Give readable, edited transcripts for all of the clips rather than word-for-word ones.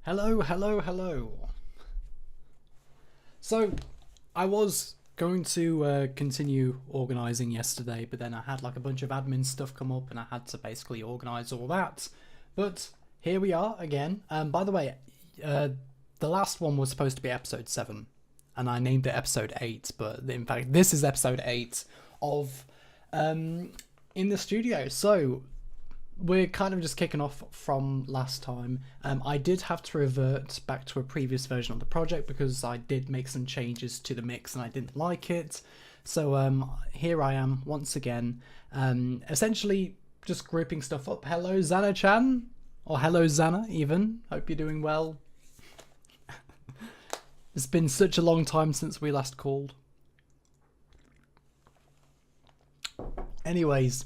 Hello, hello, hello. So, I was going to continue organising yesterday, but then I had like a bunch of admin stuff come up and I had to basically organise all that. But here we are again. By the way, the last one was supposed to be episode 7, and I named it episode 8, but in fact, this is episode 8 of In the Studio. So, we're kind of just kicking off from last time. I did have to revert back to a previous version of the project because I did make some changes to the mix and I didn't like it. So here I am once again, essentially just grouping stuff up. Hello Zana-chan, or hello Zana even, hope you're doing well. It's been such a long time since we last called. Anyways,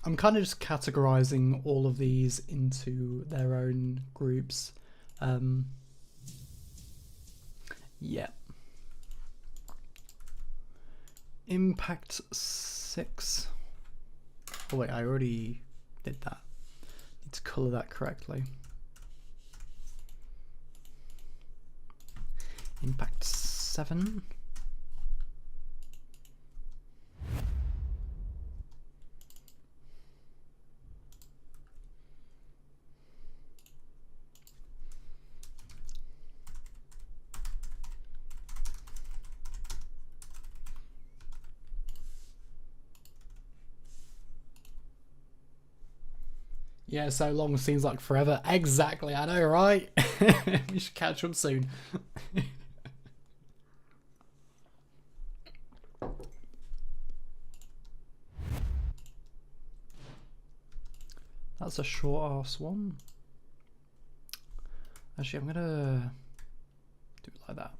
I'm kind of just categorizing all of these into their own groups. Yeah. Impact 6. Oh wait, I already did that. Need to color that correctly. Impact 7. Yeah, so long seems like forever. Exactly, I know, right? We should catch up soon. That's a short ass one. Actually, I'm gonna do it like that.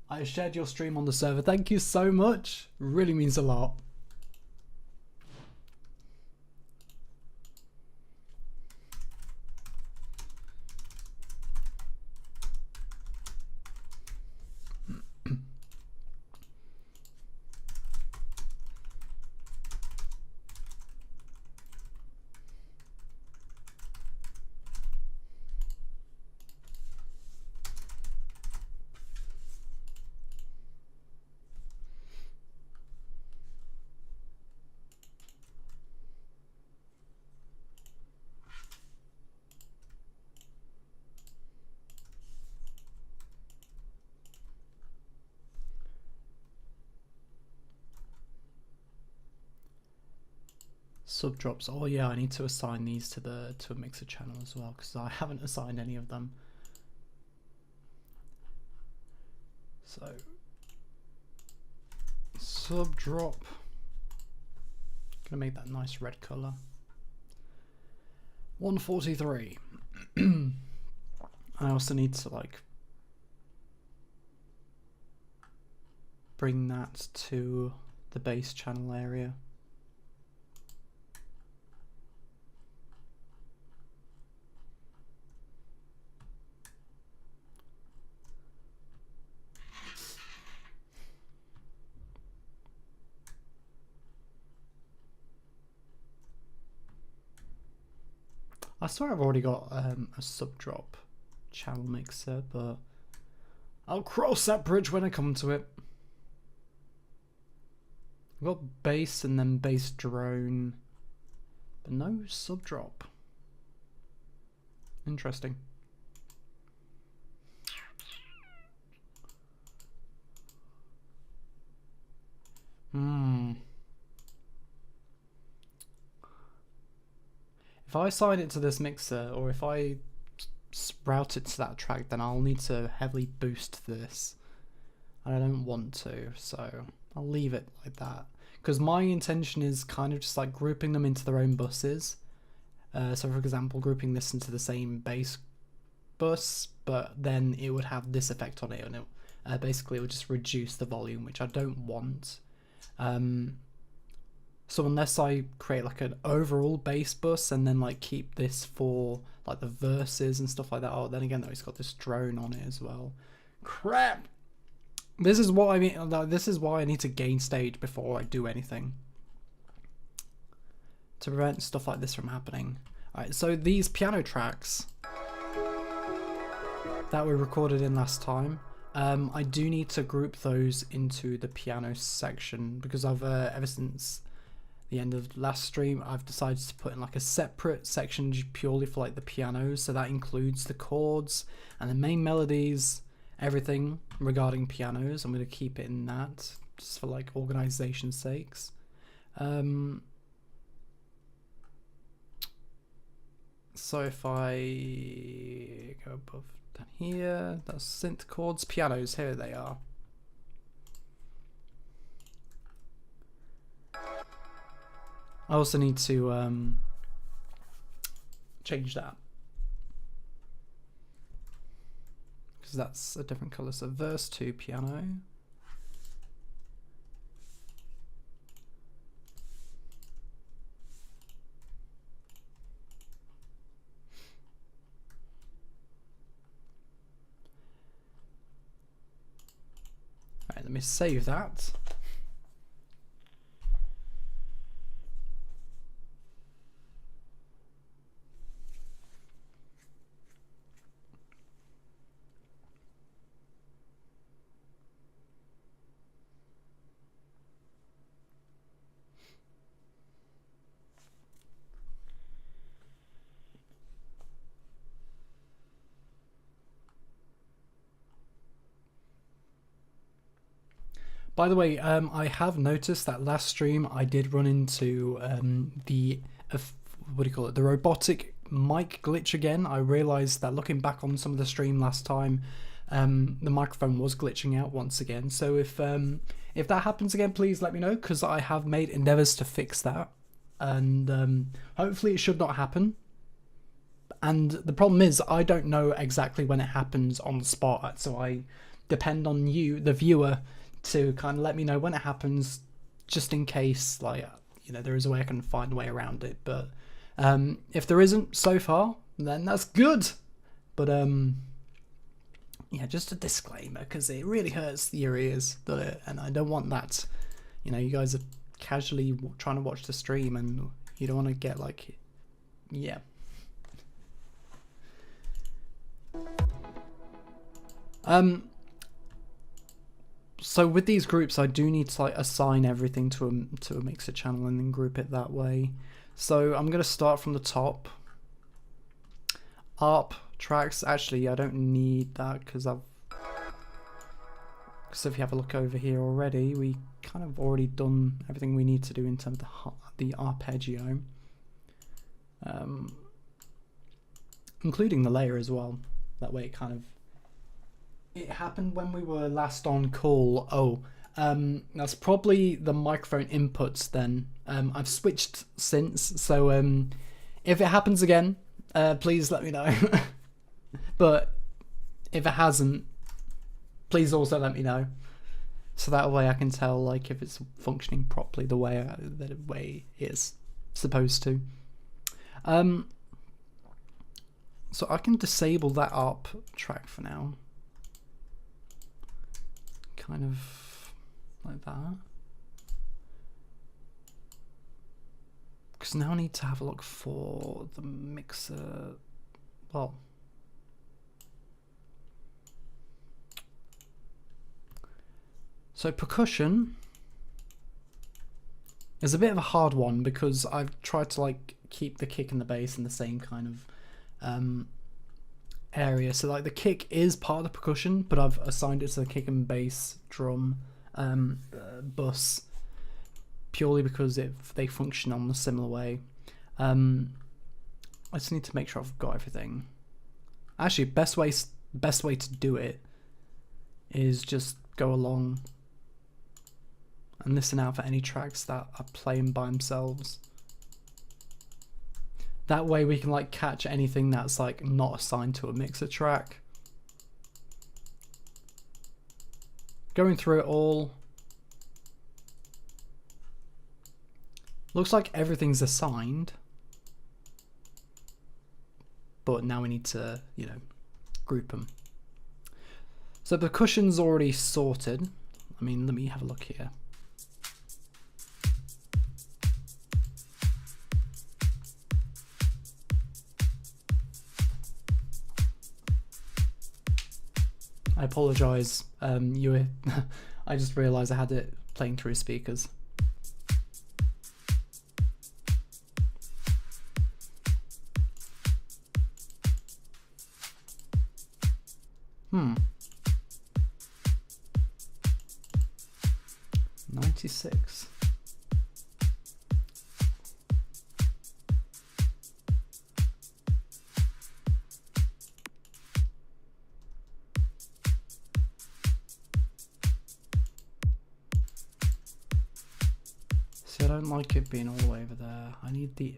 I shared your stream on the server. Thank you so much. Really means a lot. Sub drops. Oh yeah, I need to assign these to a mixer channel as well because I haven't assigned any of them. So sub drop. Gonna make that nice red color. 143. I also need to like bring that to the base channel area. I swear I've already got a sub drop channel mixer, but I'll cross that bridge when I come to it. I've got bass and then bass drone, but no sub drop. Interesting. if I assign it to this mixer, or if I route it to that track, then I'll need to heavily boost this. I don't want to, so I'll leave it like that. Because my intention is kind of just like grouping them into their own buses. So for example, grouping this into the same base bus, but then it would have this effect on it, and it basically it would just reduce the volume, which I don't want. So unless I create like an overall bass bus and then like keep this for like the verses and stuff like that. Oh, then again though, it's got this drone on it as well. Crap! This is what I mean. This is why I need to gain stage before I do anything, to prevent stuff like this from happening. Alright, so these piano tracks that we recorded in last time, I do need to group those into the piano section, because I've ever since the end of last stream, I've decided to put in like a separate section purely for like the pianos, so that includes the chords and the main melodies, everything regarding pianos. I'm going to keep it in that just for like organization's sakes. So if I go above down here, that's synth chords, pianos, here they are. I also need to change that, because that's a different color. So verse 2 piano. Alright, let me save that. By the way, I have noticed that last stream I did run into the what do you call it? The robotic mic glitch again. I realised that looking back on some of the stream last time, the microphone was glitching out once again. So if that happens again, please let me know, because I have made endeavours to fix that, and hopefully it should not happen. And the problem is I don't know exactly when it happens on the spot, so I depend on you, the viewer, to kind of let me know when it happens, just in case, like, you know, there is a way I can find a way around it. But if there isn't so far, then that's good. But yeah, just a disclaimer, because it really hurts your ears, and I don't want that. You know, you guys are casually trying to watch the stream, and you don't want to get like, yeah. So with these groups, I do need to like assign everything to a mixer channel and then group it that way. So I'm gonna start from the top. ARP tracks. Actually, I don't need that, because if you have a look over here already, we kind of already done everything we need to do in terms of the arpeggio, including the layer as well. That way, it happened when we were last on call. Oh, that's probably the microphone inputs then. I've switched since, so if it happens again, please let me know. But if it hasn't, please also let me know, so that way I can tell like if it's functioning properly the way it's supposed to. So I can disable that ARP track for now. Kind of like that, because now I need to have a look for the mixer. Well, so percussion is a bit of a hard one, because I've tried to like keep the kick and the bass in the same kind of area. So like the kick is part of the percussion, but I've assigned it to the kick and bass drum bus, purely because they function on a similar way. I just need to make sure I've got everything. Actually, best way to do it is just go along and listen out for any tracks that are playing by themselves. That way we can like catch anything that's like not assigned to a mixer track. Going through it all. Looks like everything's assigned. But now we need to, you know, group them. So percussion's already sorted. I mean, let me have a look here. I apologise. I just realised I had it playing through speakers. Hmm. 96. See, I don't like it being all the way over there. I need the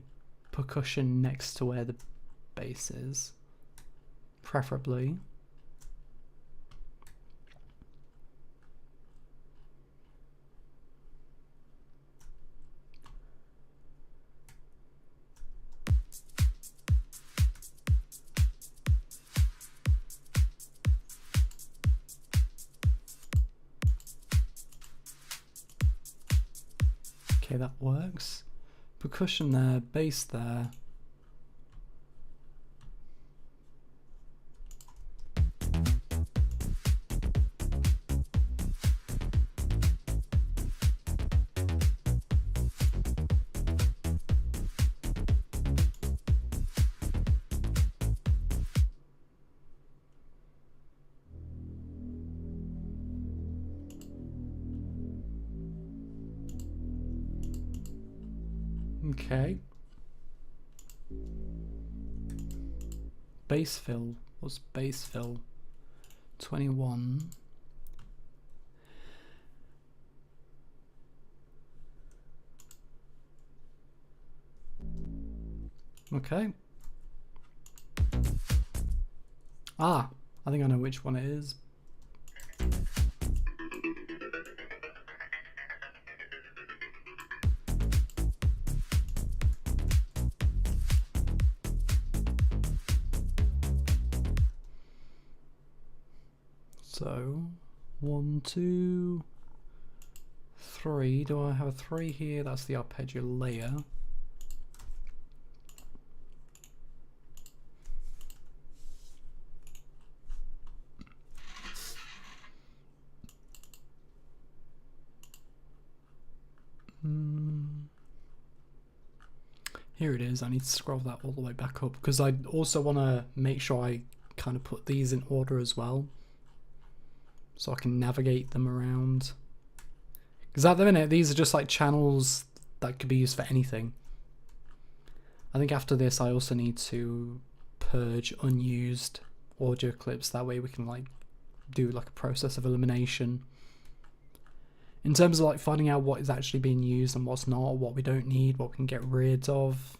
percussion next to where the bass is, preferably. Okay, that works. Percussion there, bass there. Okay. Bass fill. What's bass fill? 21. Okay. Ah, I think I know which one it is. So, 1, 2, 3. Do I have a 3 here? That's the arpeggio layer. Here it is. I need to scroll that all the way back up because I also want to make sure I kind of put these in order as well, so I can navigate them around. Because at the minute, these are just like channels that could be used for anything. I think after this, I also need to purge unused audio clips. That way we can like do like a process of elimination. In terms of like finding out what is actually being used and what's not, what we don't need, what we can get rid of.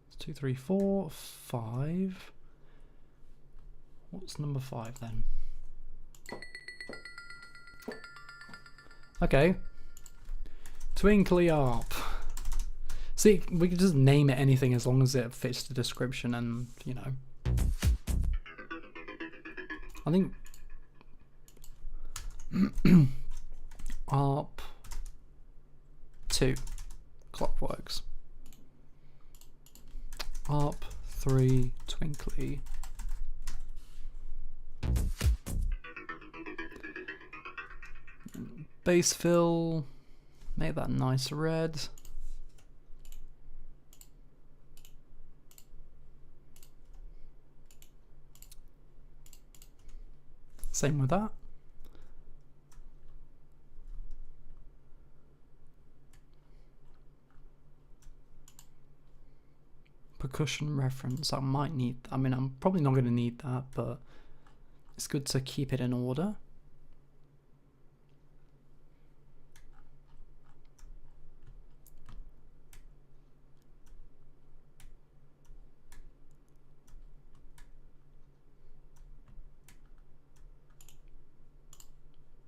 It's 2, 3, 4, 5. What's number 5 then? Okay. Twinkly Arp. See, we can just name it anything as long as it fits the description and, you know. I think ARP 2 Clockworks, ARP 3 Twinkly, bass fill, make that nice red. Same with that. percussion reference. I might need, I mean, I'm probably not going to need that, but it's good to keep it in order.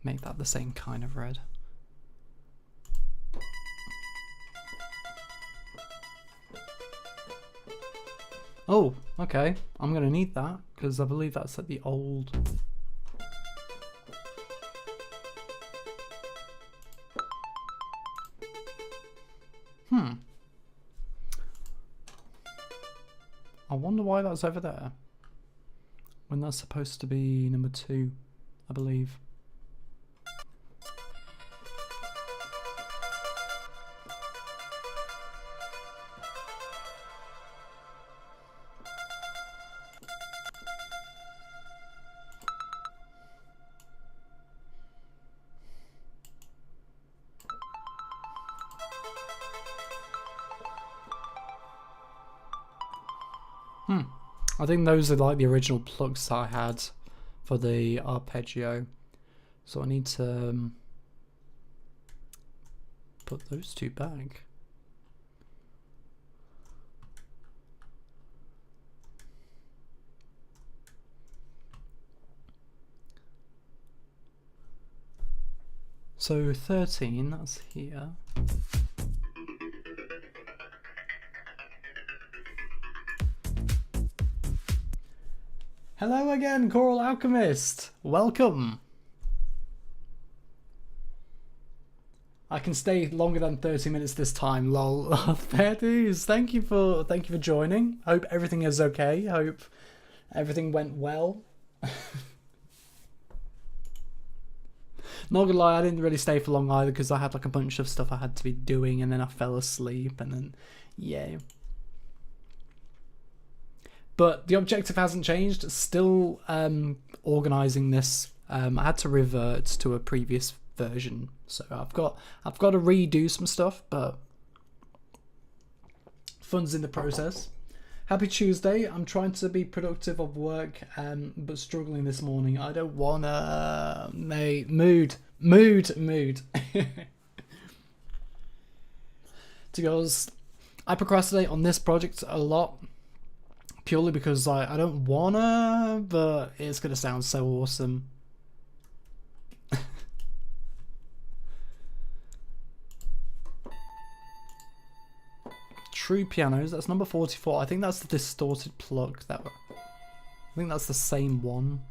Make that the same kind of red. Oh, okay. I'm going to need that because I believe that's at the old... I wonder why that's over there. When that's supposed to be number 2, I believe. I think those are like the original plugs that I had for the arpeggio. So I need to put those 2 back. So 13, that's here. Hello again, Coral Alchemist! Welcome! I can stay longer than 30 minutes this time, lol. Fair dues. Thank you for joining. Hope everything is okay. Hope everything went well. Not gonna lie, I didn't really stay for long either because I had like a bunch of stuff I had to be doing and then I fell asleep and then, yeah. But the objective hasn't changed. Still organising this. I had to revert to a previous version, so I've got to redo some stuff, but fun's in the process. Happy Tuesday. I'm trying to be productive of work, but struggling this morning. I don't wanna. Mate, mood. To be honest, I procrastinate on this project a lot. Purely because I don't wanna, but it's gonna sound so awesome. True Pianos, that's number 44. I think that's the distorted plug. I think that's the same one.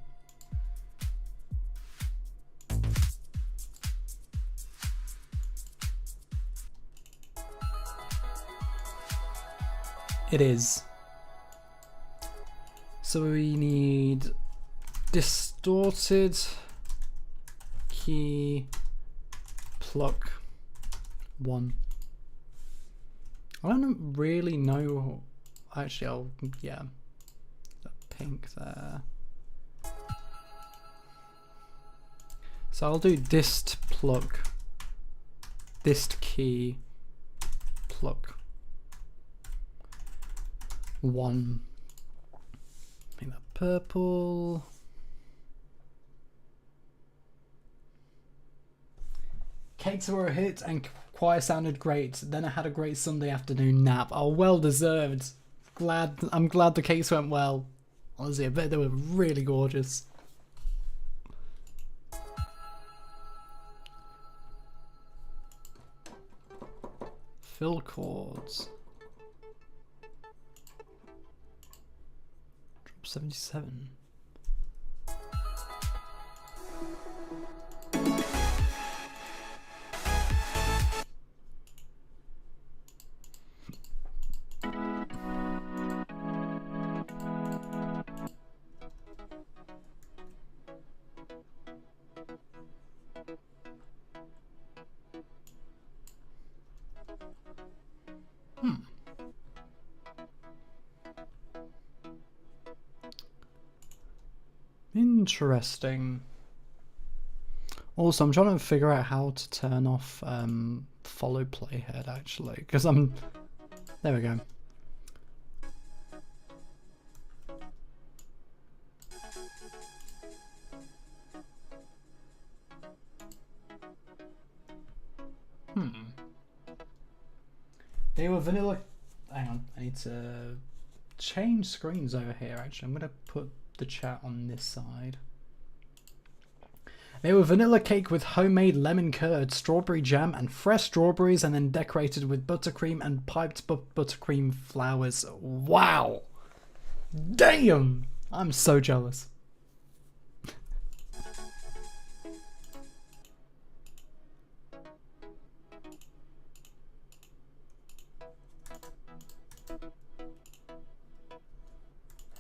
It is. So we need distorted key pluck 1. I don't really know. Actually, yeah, that pink there. So I'll do dist pluck, dist key pluck 1. Make that purple. Cakes were a hit and choir sounded great. Then I had a great Sunday afternoon nap. Oh, well deserved. I'm glad the cakes went well. Honestly, I bet they were really gorgeous. Fill chords. Drop 77. Interesting. Also, I'm trying to figure out how to turn off follow playhead actually, because there we go. They were vanilla. Hang on, I need to change screens over here. Actually, I'm gonna put the chat on this side. They were vanilla cake with homemade lemon curd, strawberry jam, and fresh strawberries, and then decorated with buttercream and piped buttercream flowers. Wow! Damn! I'm so jealous.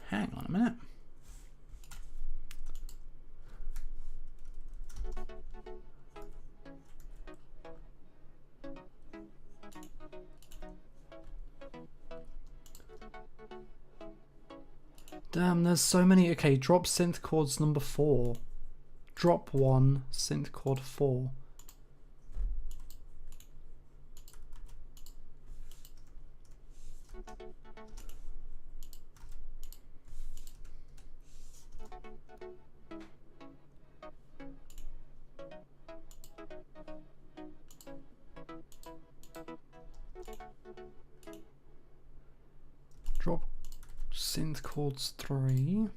Hang on a minute. Damn, there's so many. Okay, drop synth chords number 4. Drop 1, synth chord 4. Drop synth chords 3.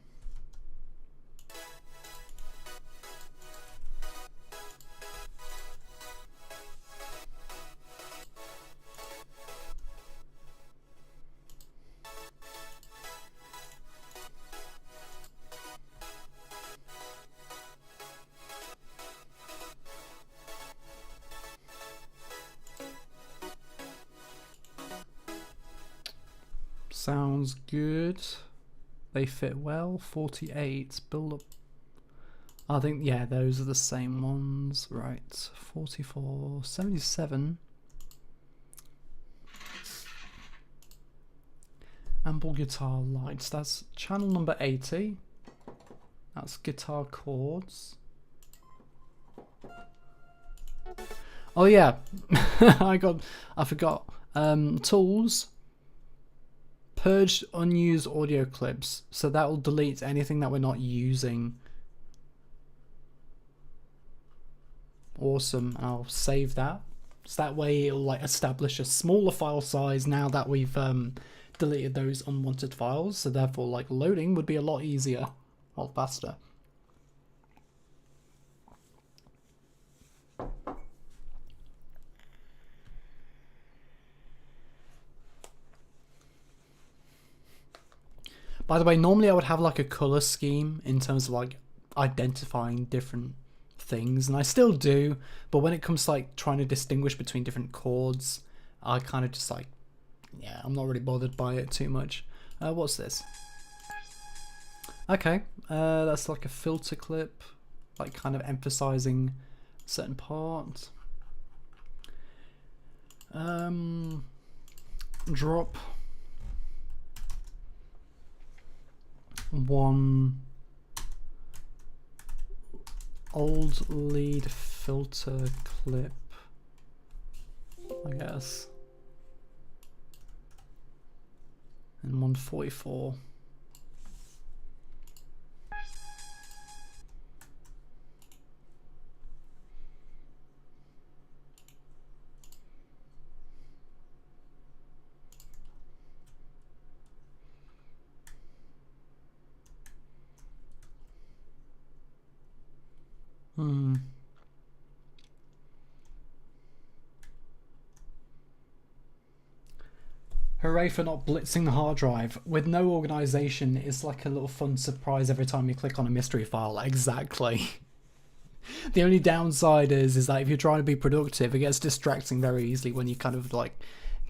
Sounds good. They fit well. 48. Build up. I think, yeah, those are the same ones. Right. 44. 77. Ample guitar lights. That's channel number 80. That's guitar chords. Oh yeah. I forgot. Tools. Purge unused audio clips, so that will delete anything that we're not using. Awesome. I'll save that, so that way it'll like establish a smaller file size now that we've deleted those unwanted files, so therefore like loading would be a lot easier, a lot faster. By the way, normally I would have like a color scheme in terms of like identifying different things, and I still do, but when it comes to like trying to distinguish between different chords, I kind of just like, yeah, I'm not really bothered by it too much. What's this? Okay, that's like a filter clip, like kind of emphasizing a certain part. Drop 1 old lead filter clip, I guess, and 144. Hooray for not blitzing the hard drive. With no organization, it's like a little fun surprise every time you click on a mystery file. Exactly. The only downside is that if you're trying to be productive, it gets distracting very easily when you kind of like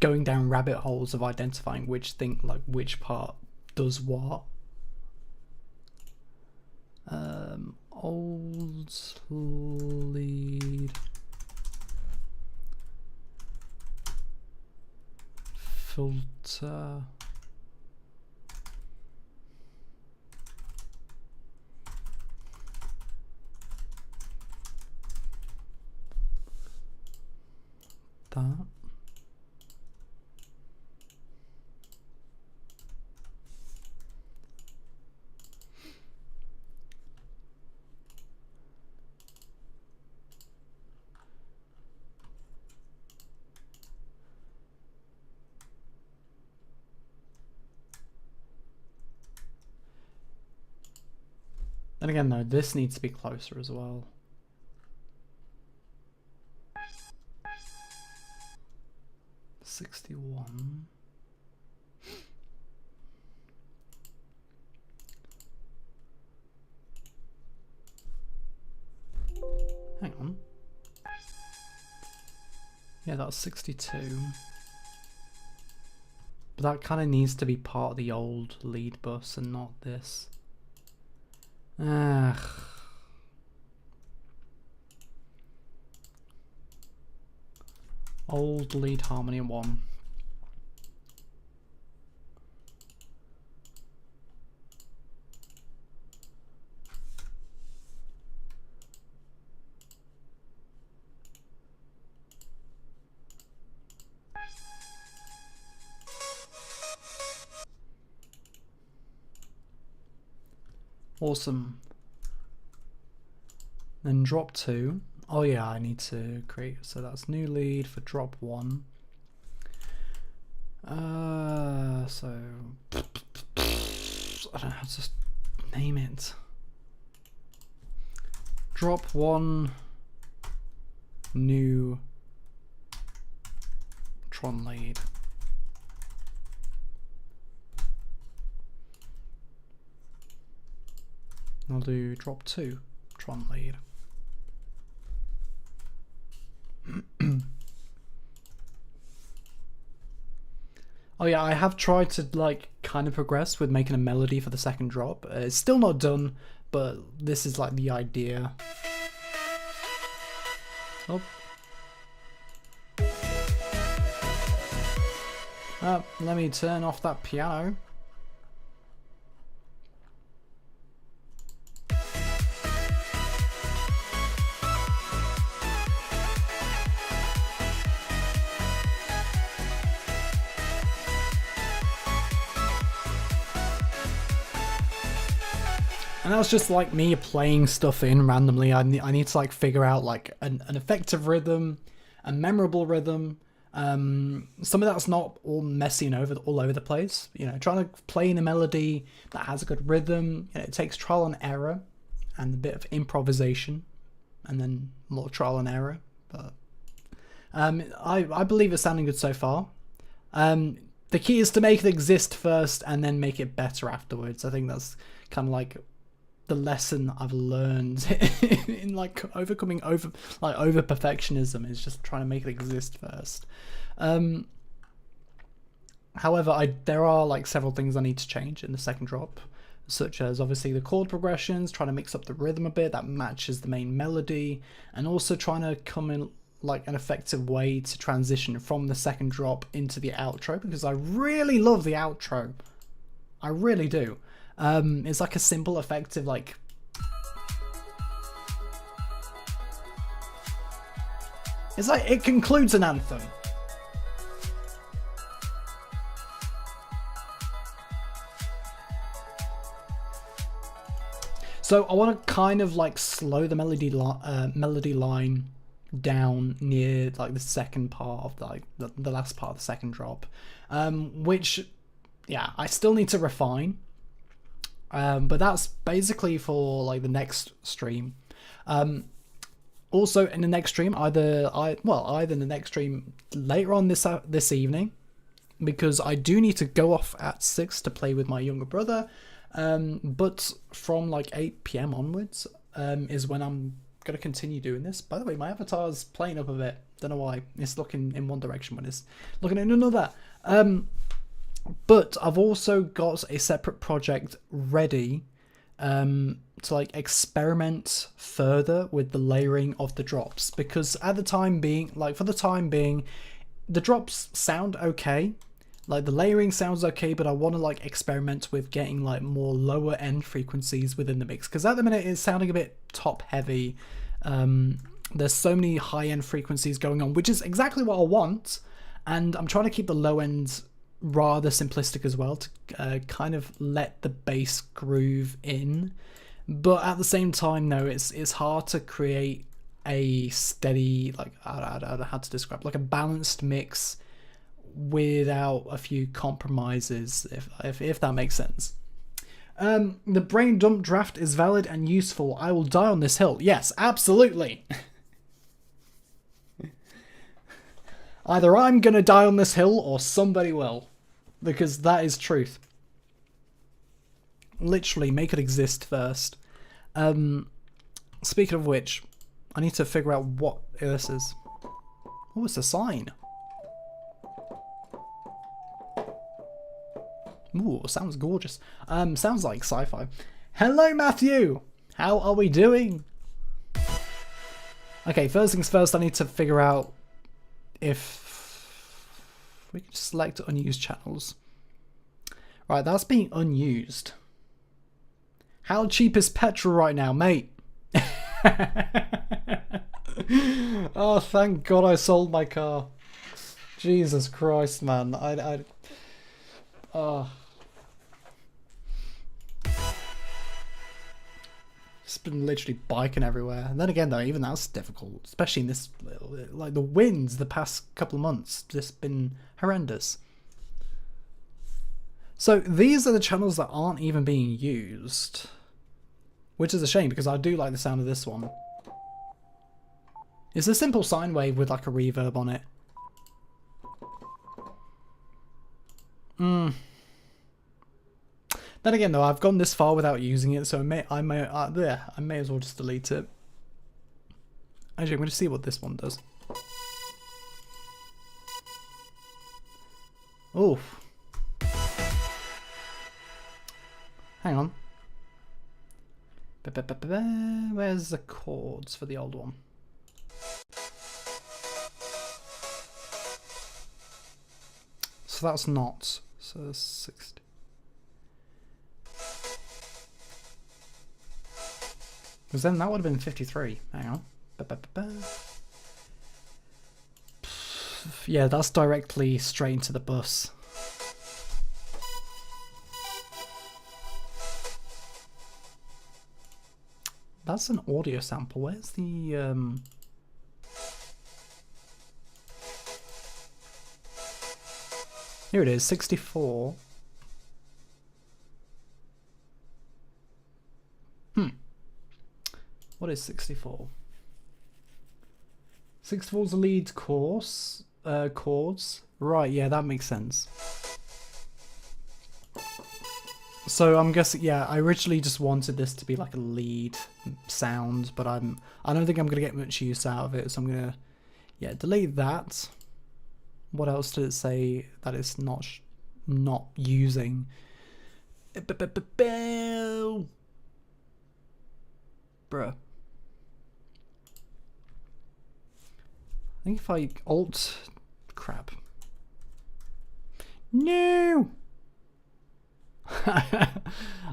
going down rabbit holes of identifying which thing, like which part does what. Old lead filter. That. And again though, this needs to be closer as well. $61. Hang on. Yeah, that's 62. But that kind of needs to be part of the old lead bus and not this. Ugh. Old lead harmony 1. Awesome. Then drop 2. Oh yeah, I need to create, so that's new lead for drop 1. So I don't know how to just name it. Drop 1 new Tron lead. I'll do drop 2 Tron lead. Oh yeah, I have tried to like kind of progress with making a melody for the second drop. It's still not done, but this is like the idea. Oh. Let me turn off that piano. And that's just like me playing stuff in randomly. I need to like figure out like an effective rhythm, a memorable rhythm. Some of that's not all messy and all over the place. You know, trying to play in a melody that has a good rhythm. You know, it takes trial and error and a bit of improvisation, and then more trial and error. But I believe it's sounding good so far. The key is to make it exist first and then make it better afterwards. I think that's kind of like the lesson I've learned in like overcoming over perfectionism is just trying to make it exist first. However, there are like several things I need to change in the second drop, such as obviously the chord progressions, trying to mix up the rhythm a bit that matches the main melody, and also trying to come in like an effective way to transition from the second drop into the outro, because I really love the outro. I really do. It's like a simple, effective, like it's like it concludes an anthem. So I want to kind of like slow the melody line down near like the second part of the last part of the second drop, which yeah, I still need to refine. But that's basically for like the next stream. Also in the next stream, either in the next stream later on this evening, because I do need to go off at 6 to play with my younger brother. But from like 8 PM onwards is when I'm gonna continue doing this. By the way, my avatar's playing up a bit. Don't know why. It's looking in one direction when it's looking in another. But I've also got a separate project ready to like experiment further with the layering of the drops, because for the time being, the drops sound okay. Like the layering sounds okay, but I want to like experiment with getting like more lower end frequencies within the mix, because at the minute it's sounding a bit top heavy. There's so many high end frequencies going on, which is exactly what I want, and I'm trying to keep the low end rather simplistic as well to kind of let the bass groove in, but at the same time, no, it's hard to create a steady, like I don't know how to describe, like a balanced mix without a few compromises, if that makes sense. The brain dump draft is valid and useful. I will die on this hill. Yes, absolutely. Either I'm gonna die on this hill or somebody will. Because that is truth. Literally, make it exist first. Speaking of which, I need to figure out what this is. Oh, it's a sign. Ooh, sounds gorgeous. Sounds like sci-fi. Hello, Matthew! How are we doing? Okay, first things first, I need to figure out if we can select unused channels. Right, that's being unused. How cheap is petrol right now, mate? Oh, thank God I sold my car. Jesus Christ, man. It's been literally biking everywhere. And then again, though, even that's difficult. Especially in this, like, the winds the past couple of months. Just been horrendous. So these are the channels that aren't even being used. Which is a shame, because I do like the sound of this one. It's a simple sine wave with like a reverb on it. Then again, though, I've gone this far without using it, so I may as well just delete it. Actually, I'm going to see what this one does. Oh. Hang on. Where's the chords for the old one? So that's not. So 60. Because then that would have been 53. Hang on. Yeah, that's directly straight into the bus. That's an audio sample. Where's the Here it is, 64. What is 64? 64 is the lead chords. Right, yeah, that makes sense. So I'm guessing, yeah, I originally just wanted this to be like a lead sound, but I don't think I'm gonna get much use out of it, so I'm gonna, yeah, delete that. What else did it say that it's not using? Bruh. I think if I crap. No.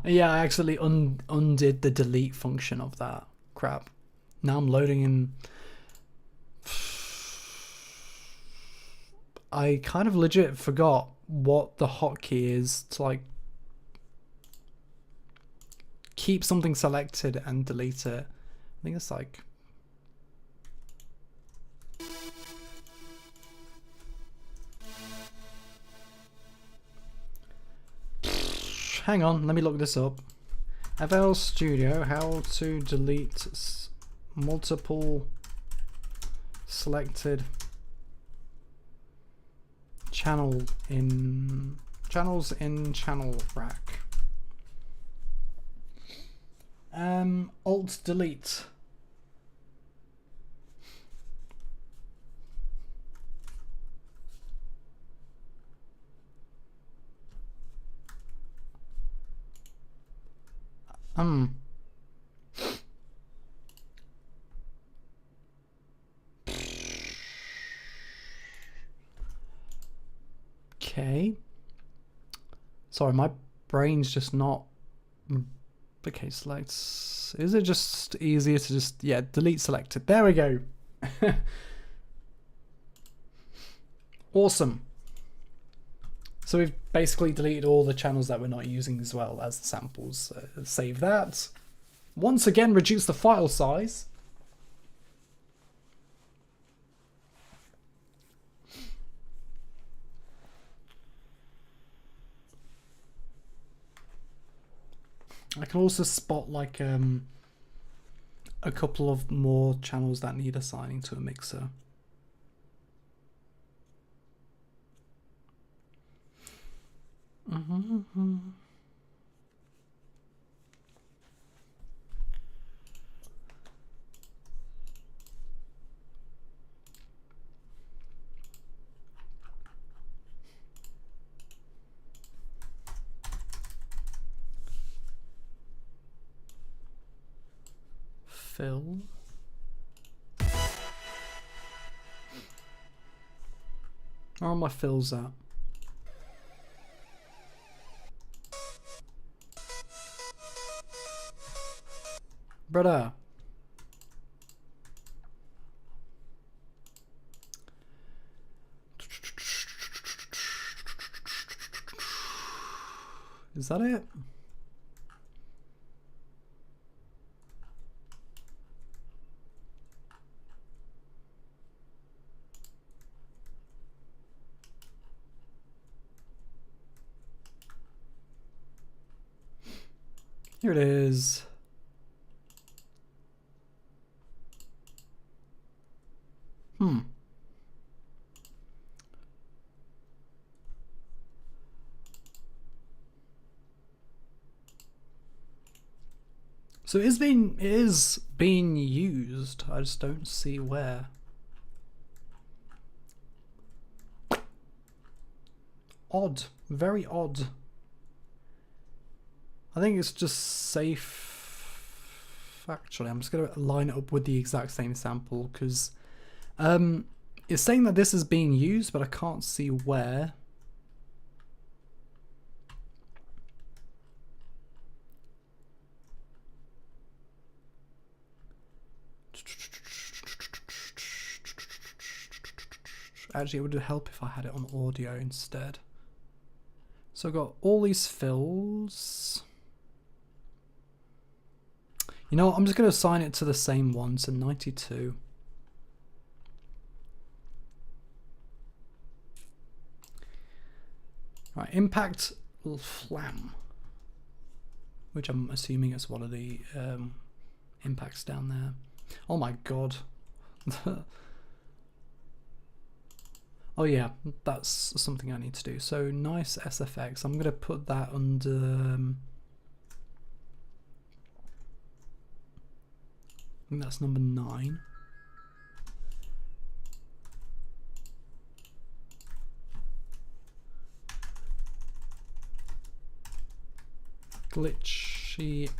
Yeah, I actually undid the delete function of that crap. Now I'm loading in. I kind of legit forgot what the hotkey is to like keep something selected and delete it. I think it's like hang on, let me look this up. FL Studio, how to delete multiple selected channels in channel rack. Alt delete. Okay. Sorry, my brain's just not. Okay, select. Is it just easier to just, yeah, delete selected? There we go. Awesome. So we've basically deleted all the channels that we're not using as well as the samples. Save that. Once again, reduce the file size. can also spot like a couple of more channels that need assigning to a mixer. Fill. Where are my fills at? Brother. Is that it? Here it is. So it is being used. I just don't see where. Odd. Very odd. I think it's just safe. Actually, I'm just going to line it up with the exact same sample because it's saying that this is being used, but I can't see where. Actually, it would help if I had it on audio instead. So I've got all these fills. You know what? I'm just going to assign it to the same one, so 92. Right, impact flam, which I'm assuming is one of the impacts down there. Oh my god. Oh yeah, that's something I need to do. So nice SFX. I'm going to put that under... I think that's number 9. Glitchy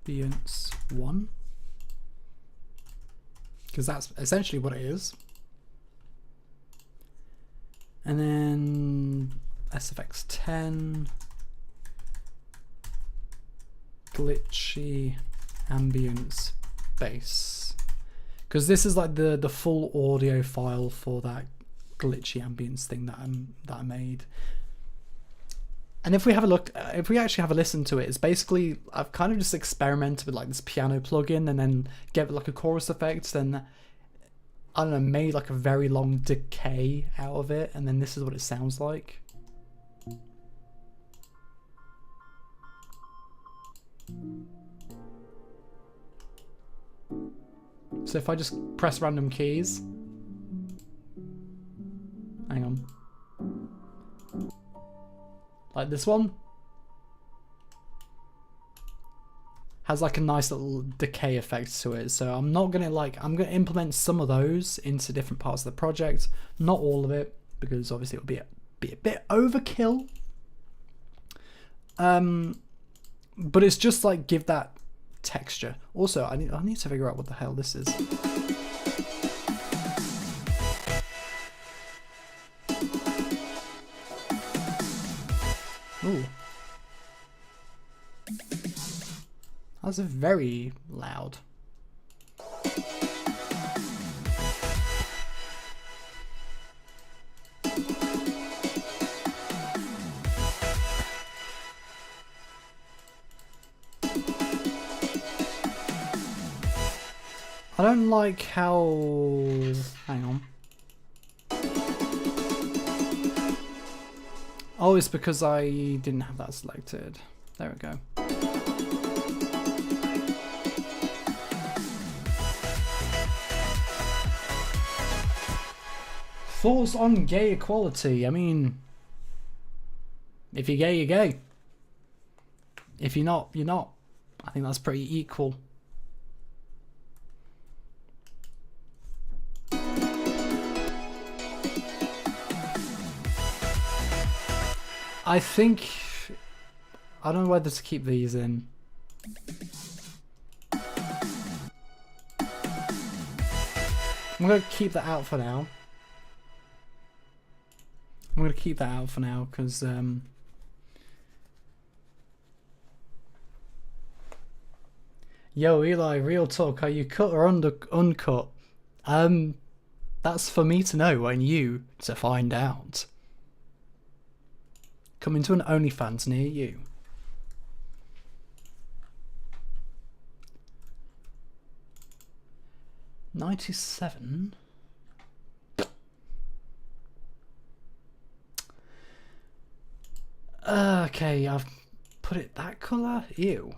ambience 1. Because that's essentially what it is. And then SFX 10, glitchy ambience bass, because this is like the full audio file for that glitchy ambience thing that I made. And if we have a look, if we actually have a listen to it, it's basically I've kind of just experimented with like this piano plugin and then get like a chorus effect, then I don't know, made like a very long decay out of it, and then this is what it sounds like. So if I just press random keys, hang on, like this one has like a nice little decay effect to it. So I'm not gonna I'm gonna implement some of those into different parts of the project, not all of it, because obviously it would be a bit overkill. But it's just like give that texture. Also, I need to figure out what the hell this is. Ooh. That's very loud. I don't like how... Hang on. Oh, it's because I didn't have that selected. There we go. Thoughts on gay equality? I mean, if you're gay, you're gay. If you're not, you're not. I think that's pretty equal. I think... I don't know whether to keep these in. I'm going to keep that out for now. I'm going to keep that out for now because... Yo, Eli, real talk, are you cut or uncut? That's for me to know and you to find out. Coming to an OnlyFans near you. $97. Okay, I've put it that colour. Ew,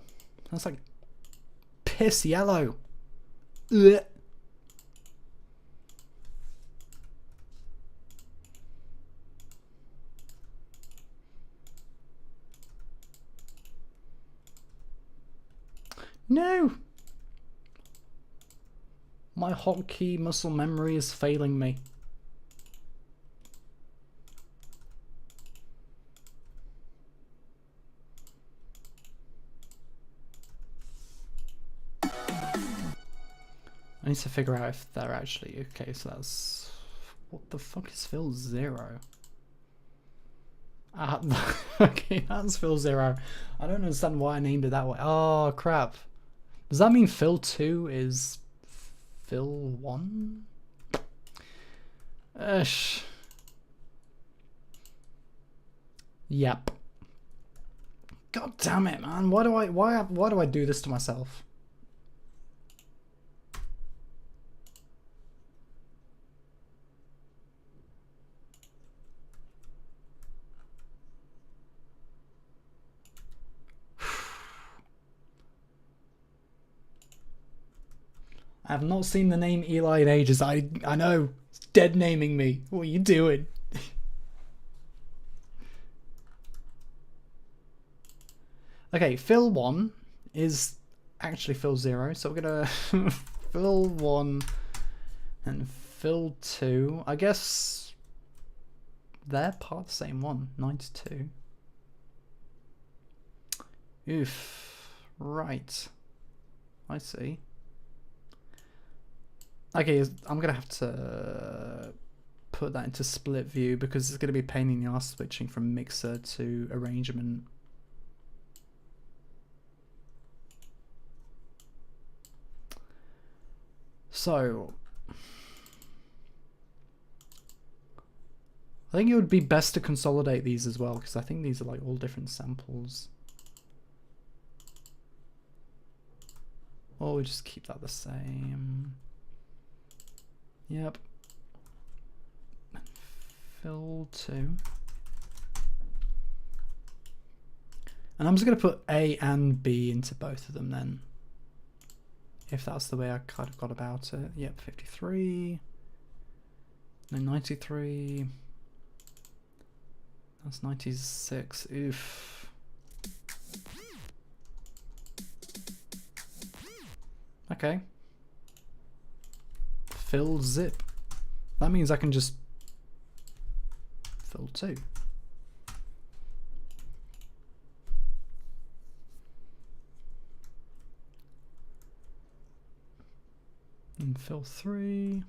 that's like piss yellow. Ugh. No! My hotkey muscle memory is failing me. I need to figure out if they're actually... Okay, so that's... What the fuck is fill 0? Okay, that's fill 0. I don't understand why I named it that way. Oh, crap. Does that mean fill 2 is fill 1? Yep. God damn it, man. Why do I do this to myself? I have not seen the name Eli in ages. I know. It's dead naming me. What are you doing? Okay, fill 1 is actually fill 0. So we're gonna fill 1 and fill 2. I guess they're part of the same one. 92. Oof. Right. I see. Okay, I'm gonna have to put that into split view because it's gonna be a pain in the ass switching from mixer to arrangement. So I think it would be best to consolidate these as well because I think these are like all different samples. Or we just keep that the same. Yep. Fill 2. And I'm just going to put A and B into both of them then. If that's the way I kind of got about it. Yep, 53. No, 93. That's 96. Oof. Okay. Fill zip. That means I can just fill 2. And fill 3.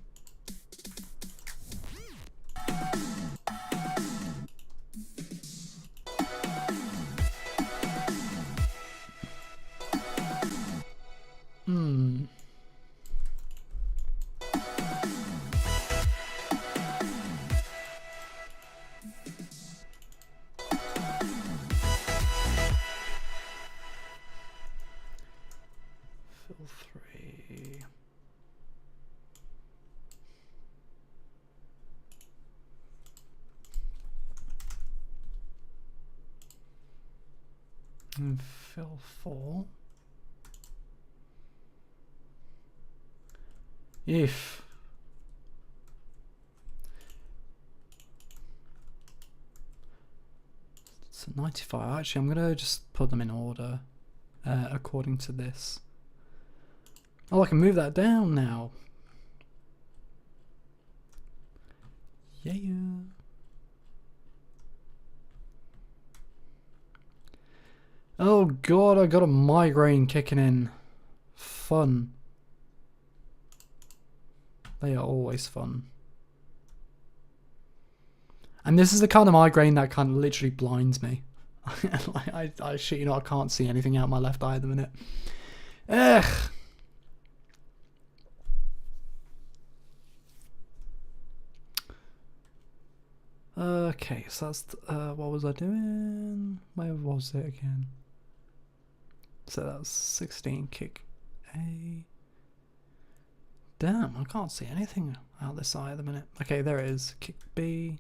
Fill 3. And fill 4. If 95. Actually, I'm gonna just put them in order according to this. Oh, I can move that down now. Yeah. Oh god, I got a migraine kicking in. Fun. They are always fun. And this is the kind of migraine that kind of literally blinds me. I shit you know, I can't see anything out my left eye at the minute. Ugh. Okay, so that's what was I doing? Where was it again? So that's 16 kick A. Damn, I can't see anything out this eye at the minute. Okay, there it is. Kick B.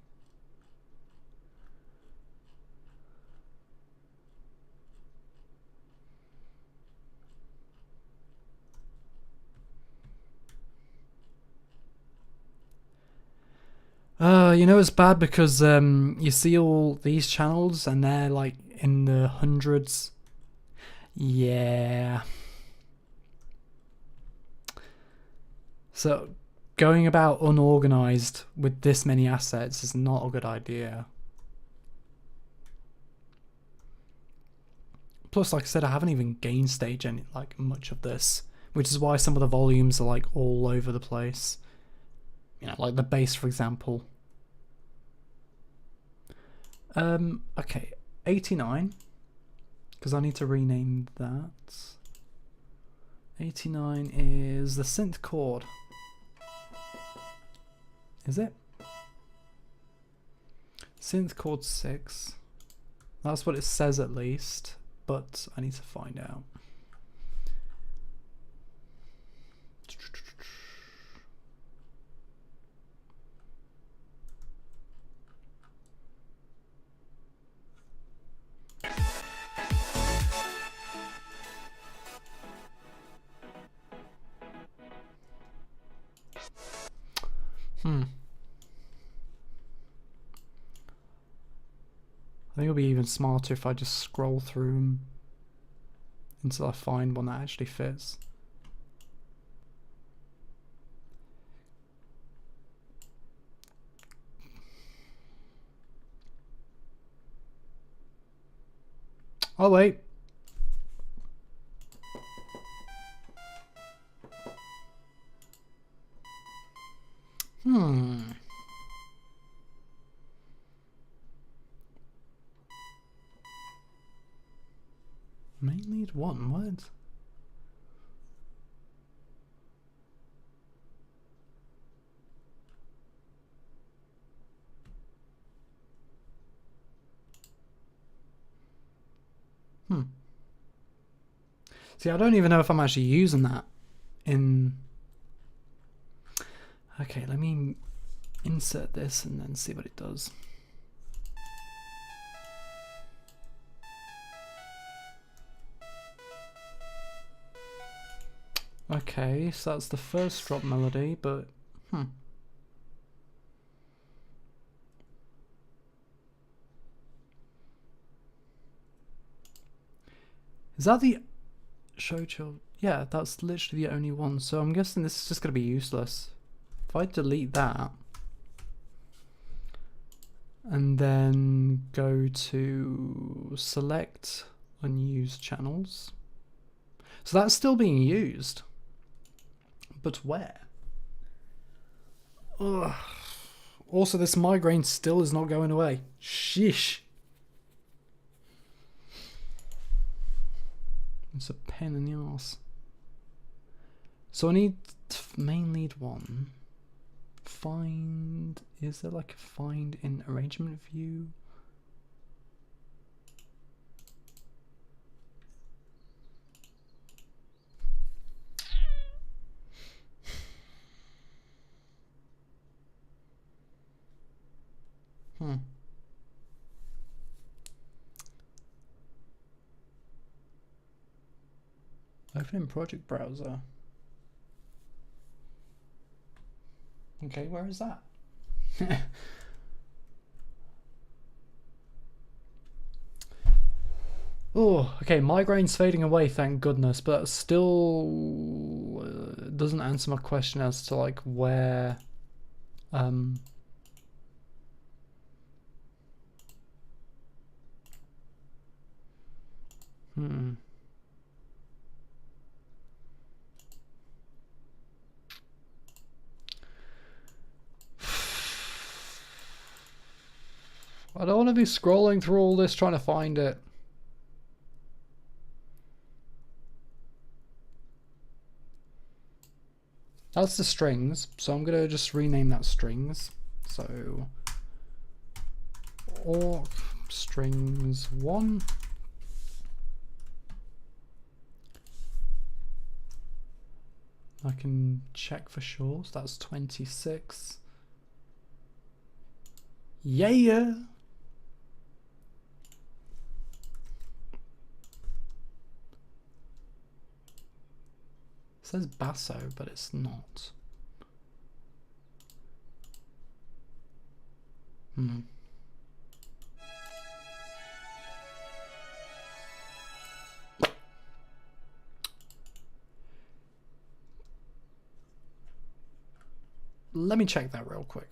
You know it's bad because you see all these channels and they're like in the hundreds. Yeah. So going about unorganized with this many assets is not a good idea. Plus, like I said, I haven't even gain stage any like much of this, which is why some of the volumes are like all over the place. You know, like the bass, for example. Okay, 89, because I need to rename that. 89 is the synth chord. Is it? Synth chord 6. That's what it says at least, but I need to find out. I think it'll be even smarter if I just scroll through them until I find one that actually fits. Oh wait. Main lead 1, what? See, I don't even know if I'm actually using that in... Okay, let me insert this and then see what it does. Okay, so that's the first drop melody, but is that the show chill? Yeah, that's literally the only one. So I'm guessing this is just gonna be useless. If I delete that and then go to select unused channels, so that's still being used. But where? Ugh. Also, this migraine still is not going away. Sheesh. It's a pain in the ass. So I need main lead 1. Find... Is there like a find in arrangement view? Open in project browser. Okay, where is that? Oh, okay, migraine's fading away, thank goodness, but that still doesn't answer my question as to like where um hmm. I don't want to be scrolling through all this trying to find it. That's the strings, so I'm gonna just rename that strings. So or strings 1. I can check for sure, so that's 26. Yeah! It says basso, but it's not. Hmm. Let me check that real quick.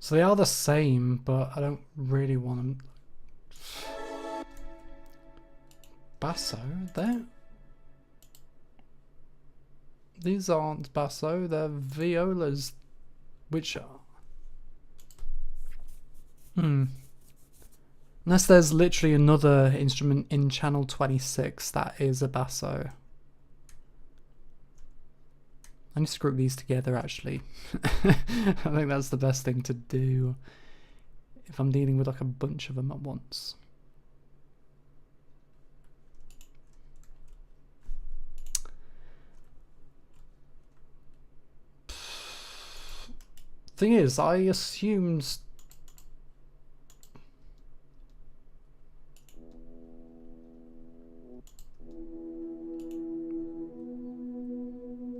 So they are the same, but I don't really want them. Basso? These aren't basso, they're violas, which are... Unless there's literally another instrument in channel 26 that is a basso. I need to group these together actually. I think that's the best thing to do if I'm dealing with like a bunch of them at once. Thing is, I assumed...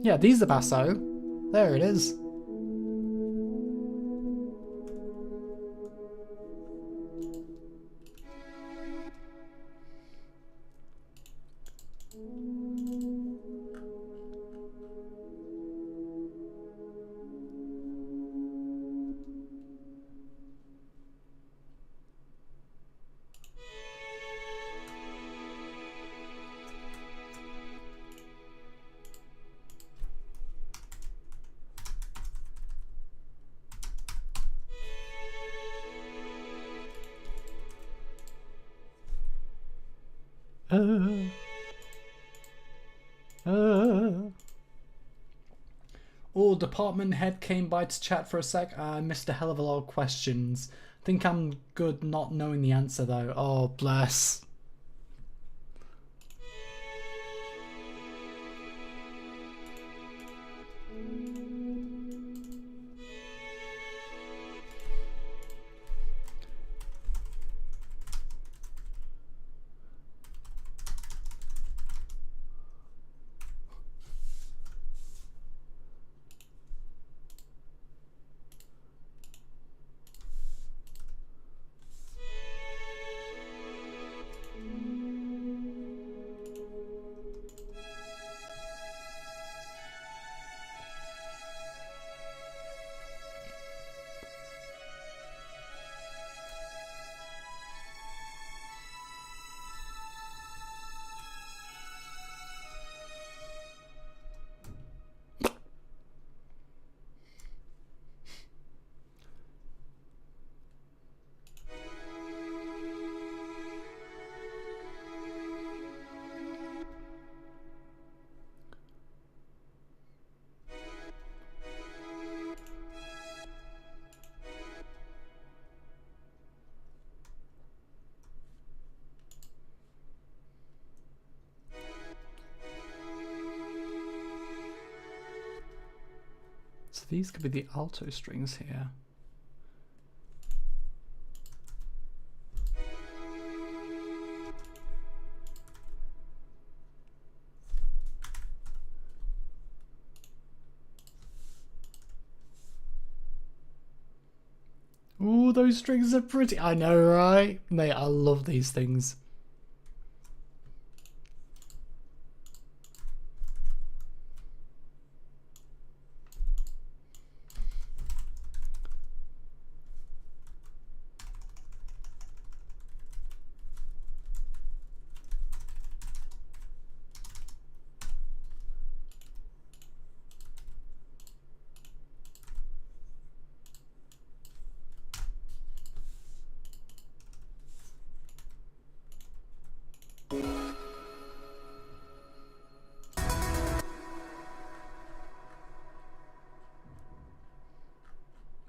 Yeah, these are basso. There it is. Oh, department head came by to chat for a sec. I missed a hell of a lot of questions. Think I'm good not knowing the answer though. Oh, bless. So these could be the alto strings here. Ooh, those strings are pretty. I know, right? Mate, I love these things.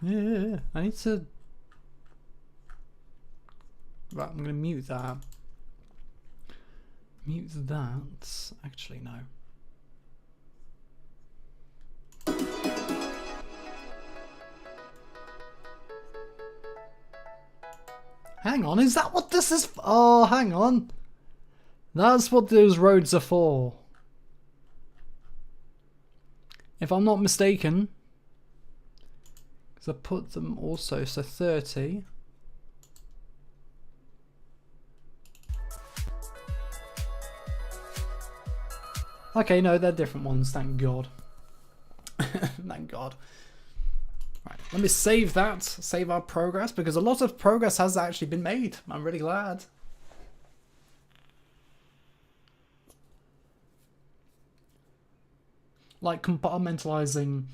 Yeah, I need to... Right, I'm going to mute that. Mute that. Actually, no. Hang on, is that what this is? Oh, hang on. That's what those roads are for. If I'm not mistaken. Because I put them also, so 30. Okay, no, they're different ones, thank God. Thank God. Right, let me save that, save our progress, because a lot of progress has actually been made. I'm really glad. Like compartmentalizing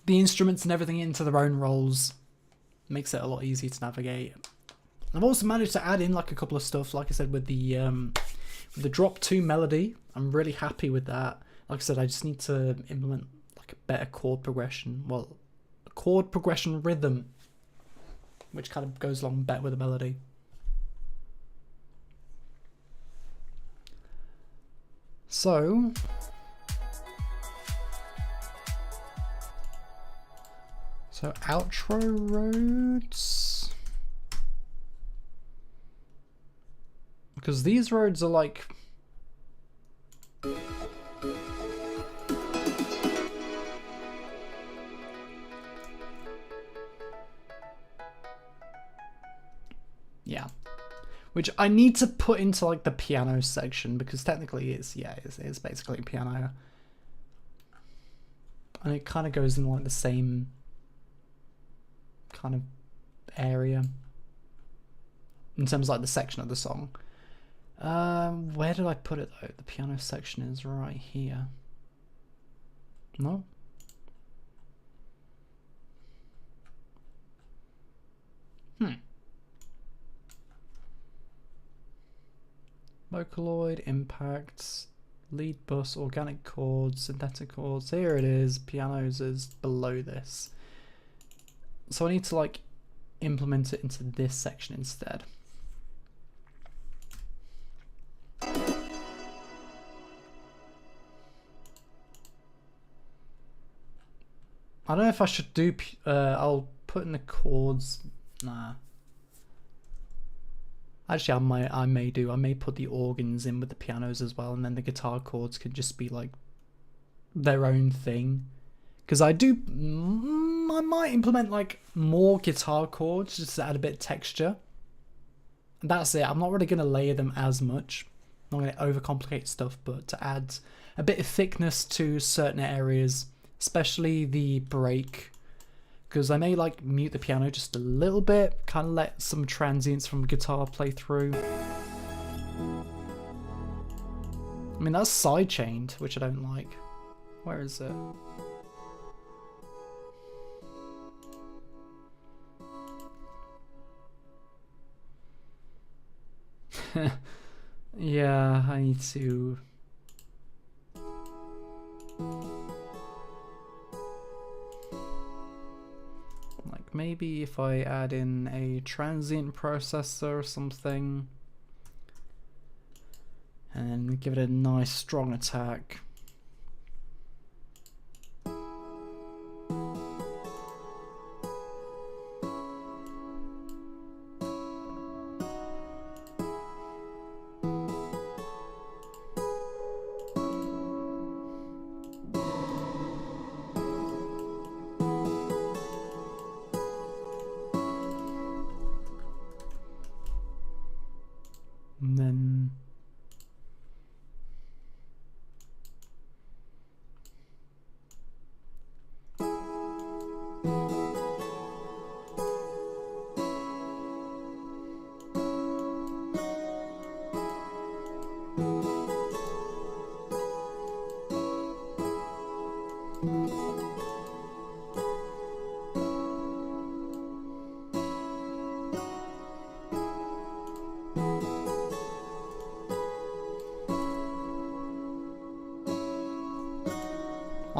the instruments and everything into their own roles makes it a lot easier to navigate. I've also managed to add in like a couple of stuff, like I said, with the drop 2 melody. I'm really happy with that. Like I said, I just need to implement like a better chord progression. Well, a chord progression rhythm, which kind of goes along better with the melody. So outro roads, because these roads are like yeah, which I need to put into like the piano section, because technically it's basically a piano, and it kind of goes in like the same kind of area in terms of like the section of the song. Where did I put it though? The piano section is right here. No? Vocaloid, impacts, lead bus, organic chords, synthetic chords. Here it is. Pianos is below this. So I need to like implement it into this section instead. I don't know if I should do, I'll put in the chords. Nah. Actually, I may put the organs in with the pianos as well, and then the guitar chords can just be like their own thing. Because I might implement like more guitar chords just to add a bit of texture. And that's it. I'm not really going to layer them as much. I'm not going to overcomplicate stuff, but to add a bit of thickness to certain areas, especially the break. Because I may like mute the piano just a little bit, kind of let some transients from guitar play through. I mean, that's sidechained, which I don't like. Where is it? Yeah, I need to... Like, maybe if I add in a transient processor or something, and give it a nice strong attack.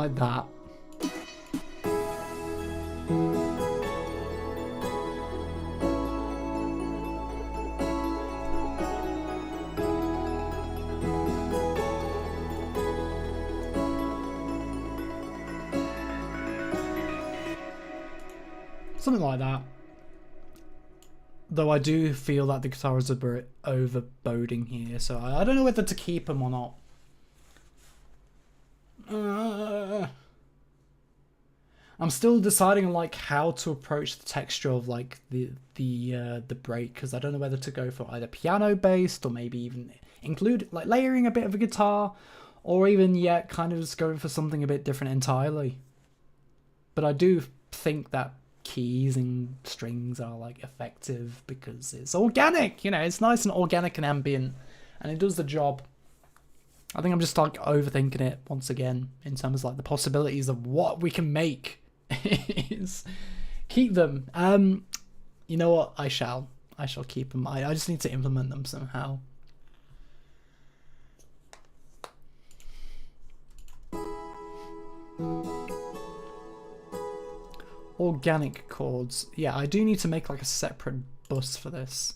Like that. Something like that. Though I do feel that the guitar is a bit overboding here, so I don't know whether to keep them or not. I'm still deciding on like how to approach the texture of like the break, because I don't know whether to go for either piano based or maybe even include like layering a bit of a guitar, or even yet kind of just going for something a bit different entirely. But I do think that keys and strings are like effective because it's organic, you know, it's nice and organic and ambient, and it does the job. I think I'm just like overthinking it once again in terms of like the possibilities of what we can make. Is keep them. You know what? I shall keep them. I just need to implement them somehow. Organic chords. Yeah, I do need to make like a separate bus for this.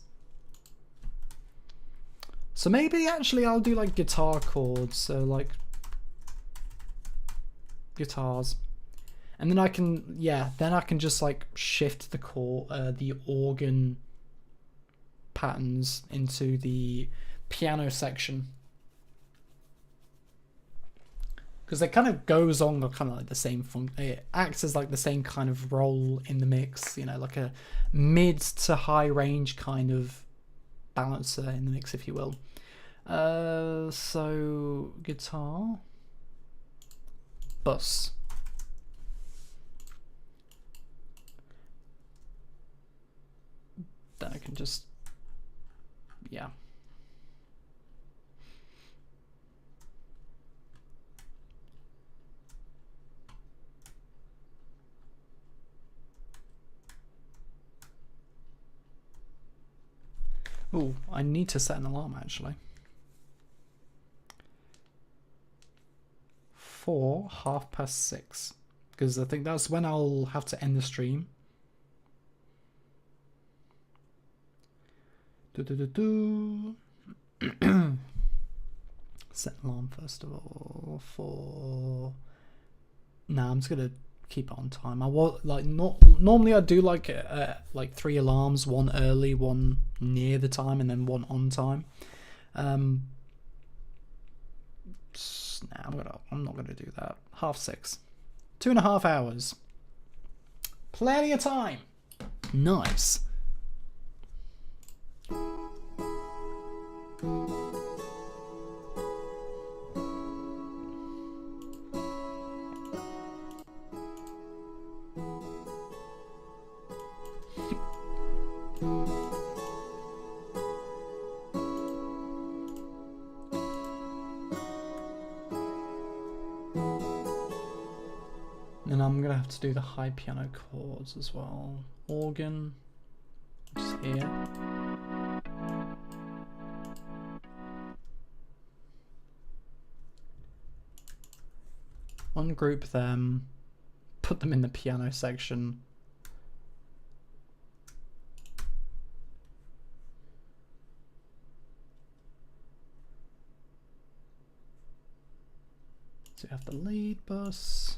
So maybe actually I'll do like guitar chords. So like guitars. And then I can, yeah, then I can just like shift the organ patterns into the piano section. Because it kind of goes on kind of like the same function. It acts as like the same kind of role in the mix, you know, like a mid to high range kind of balancer in the mix, if you will. So guitar, bus. Then I can just, yeah. Oh, I need to set an alarm actually. For 6:30, because I think that's when I'll have to end the stream. Set alarm first of all for. Nah, I'm just gonna keep it on time. I was like normally I do like 3 alarms, one early, one near the time, and then one on time. Nah, I'm not gonna do that. 6:30, 2.5 hours, plenty of time. Nice. And I'm gonna have to do the high piano chords as well. Organ, just here. Ungroup them, put them in the piano section. So you have the lead bus.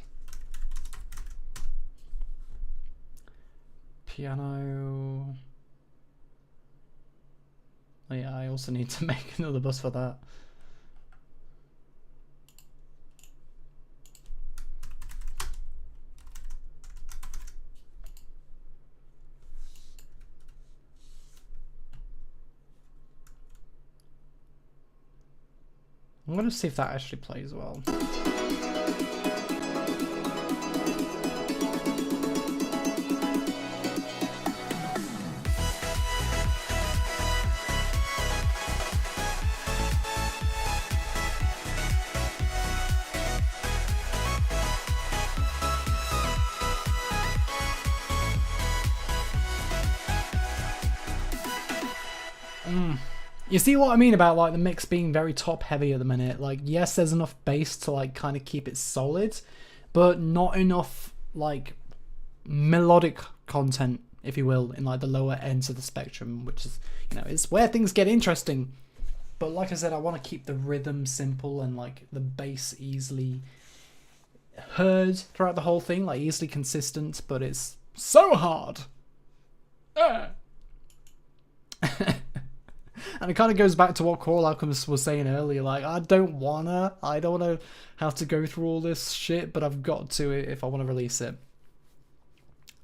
Piano. Oh yeah, I also need to make another bus for that. I'm going to see if that actually plays well. You see what I mean about like the mix being very top heavy at the minute? Like, yes, there's enough bass to like kind of keep it solid, but not enough like melodic content, if you will, in like the lower ends of the spectrum, which is, you know, it's where things get interesting. But like I said, I want to keep the rhythm simple and like the bass easily heard throughout the whole thing, like easily consistent, but it's so hard. And it kind of goes back to what Coral Alchemist was saying earlier, like, I don't wanna have to go through all this shit, but I've got to if I want to release it.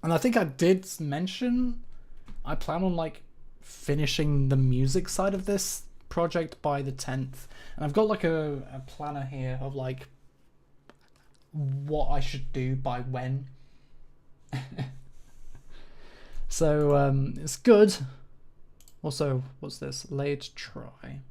And I think I did mention I plan on like finishing the music side of this project by the 10th, and I've got like a planner here of like what I should do by when. So it's good. Also, what's this? Late try.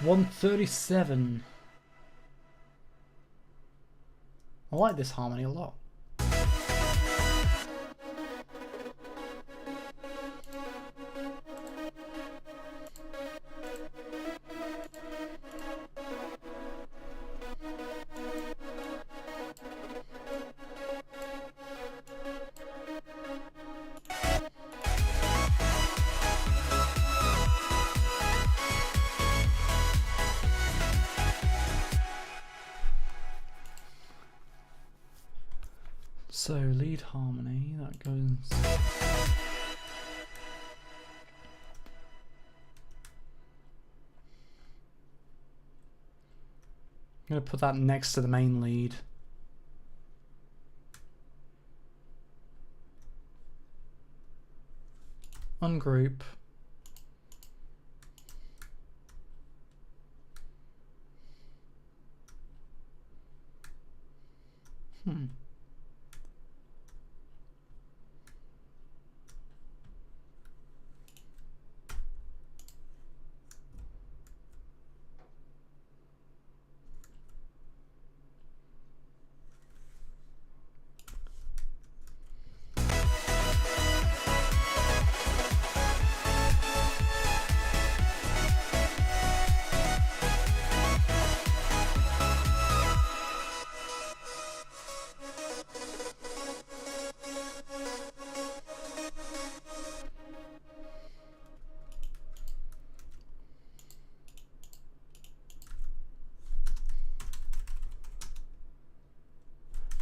$137. I like this harmony a lot. So lead harmony, that goes. I'm gonna put that next to the main lead. Ungroup.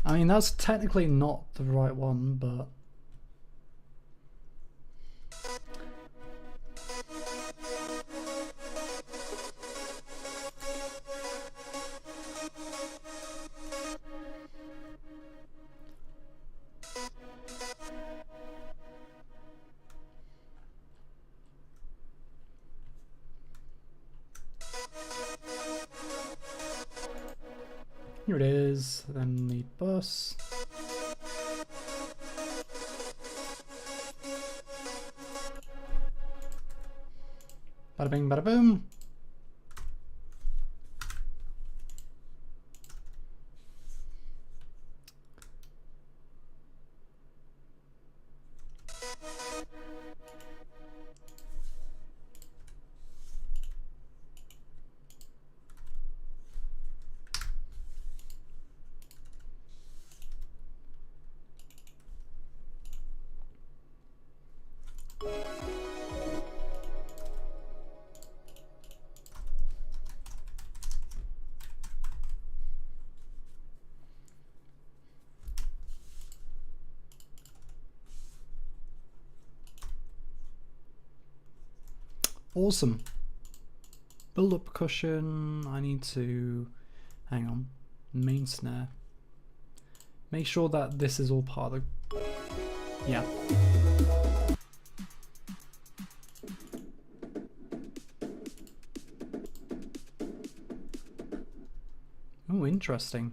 I mean, that's technically not the right one, but... Here it is, then lead bus. Bada bing, bada boom. Awesome. Build up percussion. I need to hang on. Main snare. Make sure that this is all part of the... Yeah. Oh, interesting.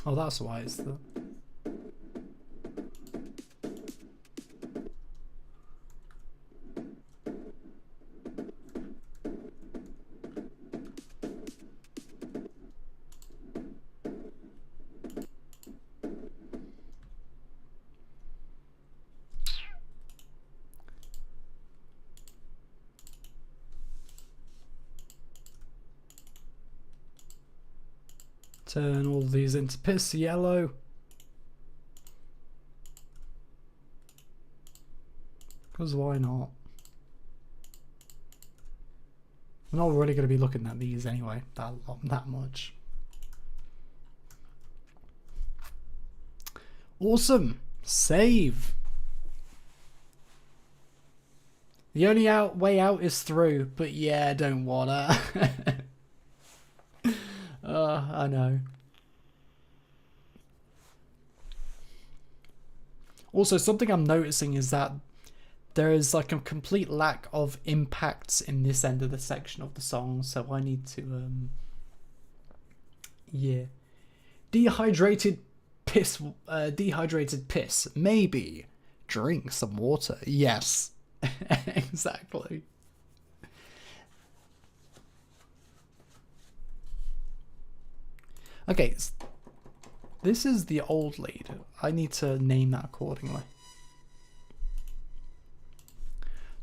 Oh, that's why it's the... Turn all these into piss yellow. Because why not? I'm not really going to be looking at these anyway, that much. Awesome! Save! The only way out is through, but yeah, don't wanna. I know. Also, something I'm noticing is that there is like a complete lack of impacts in this end of the section of the song, so I need to, yeah. Dehydrated piss, maybe. Drink some water. Yes. Exactly. Okay, this is the old lead. I need to name that accordingly.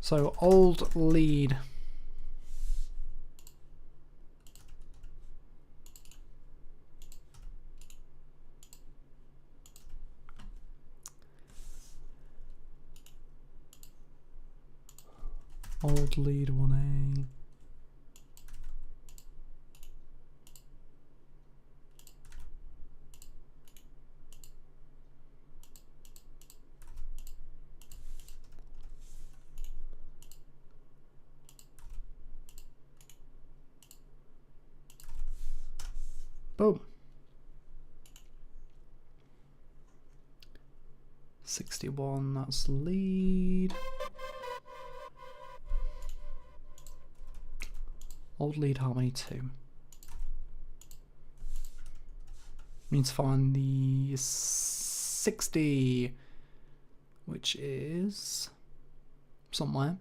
So, old lead. Old lead 1A. Boom. 61, that's lead. Old lead harmony 2. We need to find the 60, which is somewhere.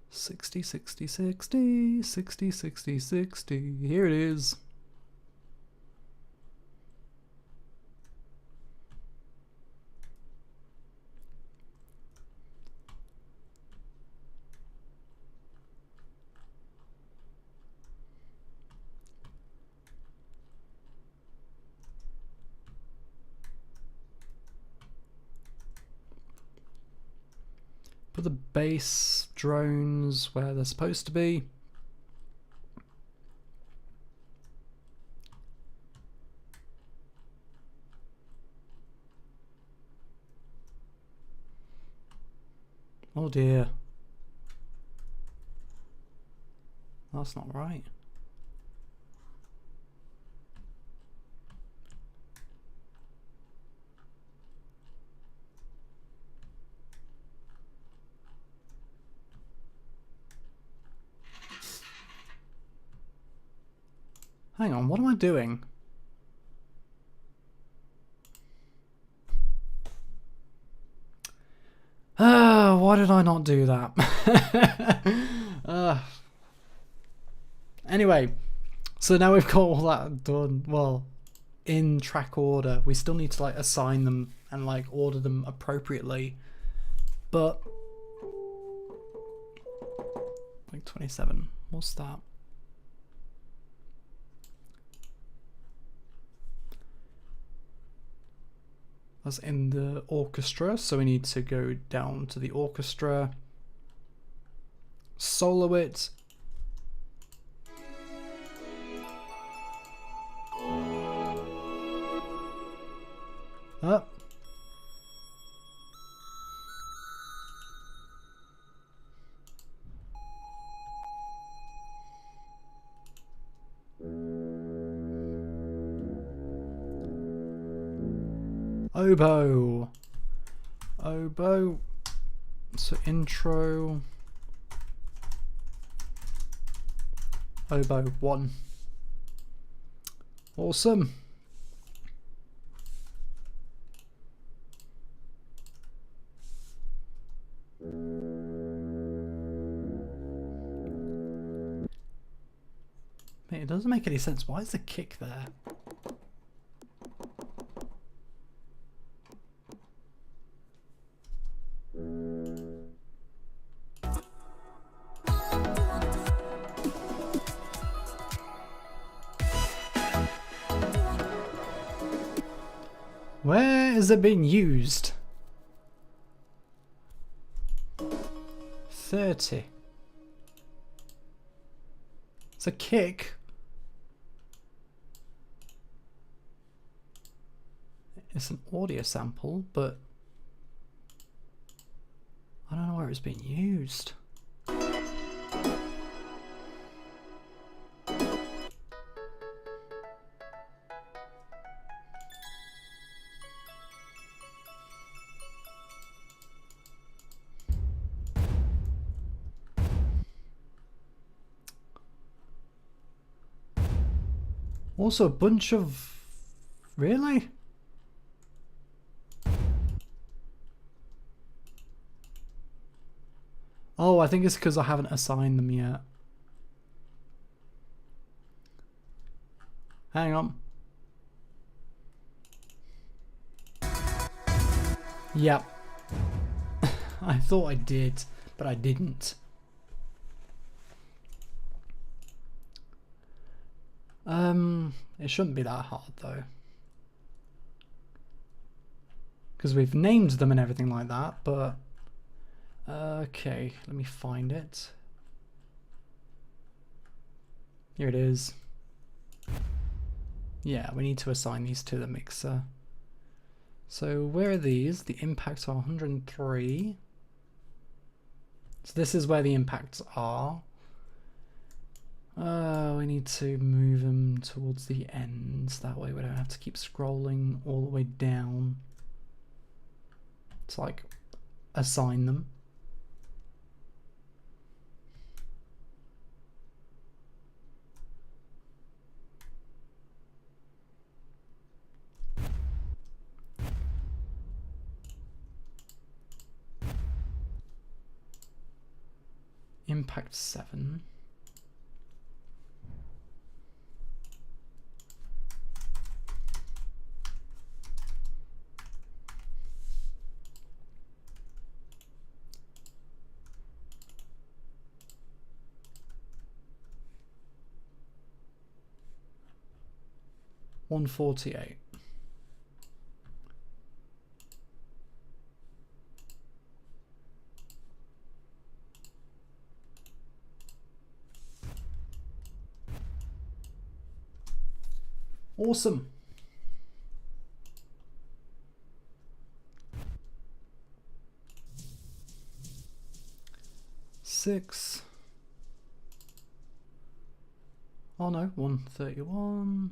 Sixty, 60, 60, 60, 60, 60. Here it is. Put the bass drones where they're supposed to be. Oh dear. That's not right. Hang on, what am I doing? Why did I not do that? Anyway, so now we've got all that done, well, in track order. We still need to like assign them and like order them appropriately. But like 27, what's that? That's in the orchestra, so we need to go down to the orchestra, solo it. Up. Oboe. Oboe. So intro. Oboe 1. Awesome. Mate, it doesn't make any sense. Why is the kick there? Where is it being used? 30. It's a kick. It's an audio sample, but I don't know where it's being used. Also a bunch of... Really? Oh, I think it's because I haven't assigned them yet. Hang on. Yep. I thought I did, but I didn't. It shouldn't be that hard though. Because we've named them and everything like that, but... Okay, let me find it. Here it is. Yeah, we need to assign these to the mixer. So where are these? The impacts are 103. So this is where the impacts are. We need to move them towards the ends. That way we don't have to keep scrolling all the way down. It's like assign them. Impact 7. $148. Awesome. Six. Oh no, 131.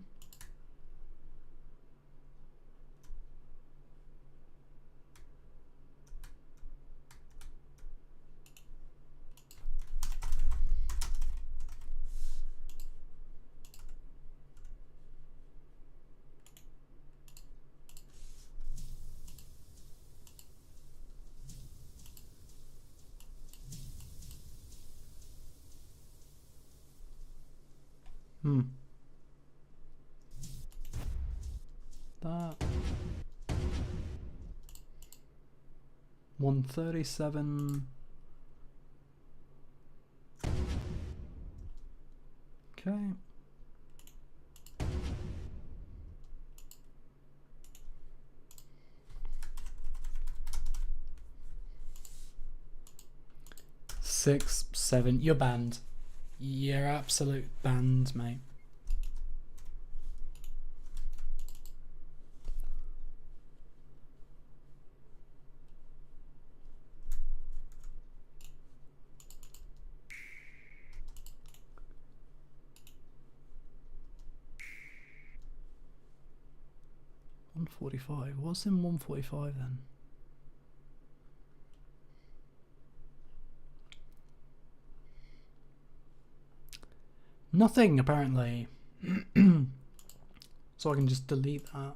That 137. Okay. Six, 7. You're banned. You're absolute banned, mate. $145. What's in 145 then? Nothing, apparently. So I can just delete that.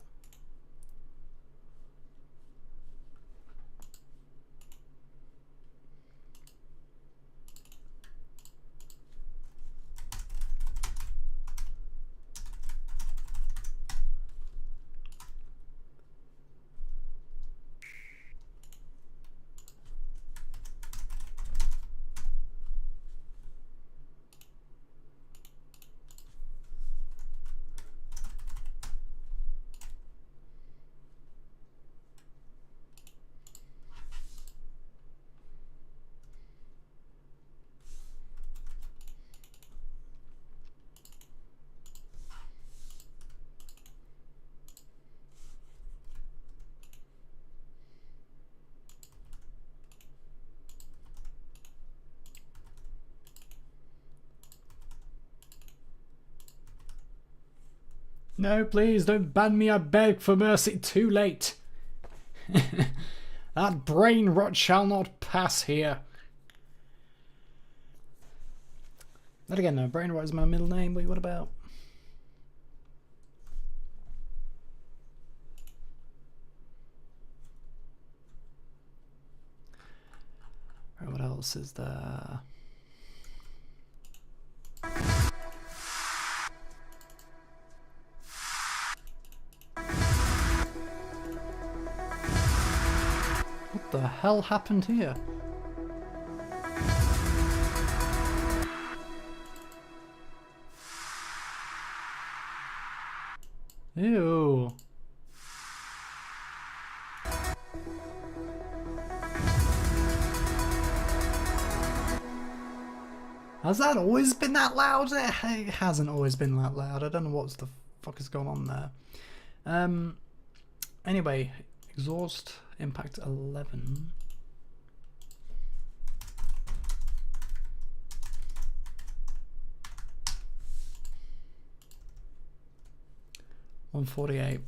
No, please don't ban me. I beg for mercy. Too late. That brain rot shall not pass here. That again, no. Brain rot is my middle name. Wait, what about? Right, what else is there? What the hell happened here? Ew. Has that always been that loud? It hasn't always been that loud. I don't know what the fuck is going on there. Anyway, exhaust impact 11. $148.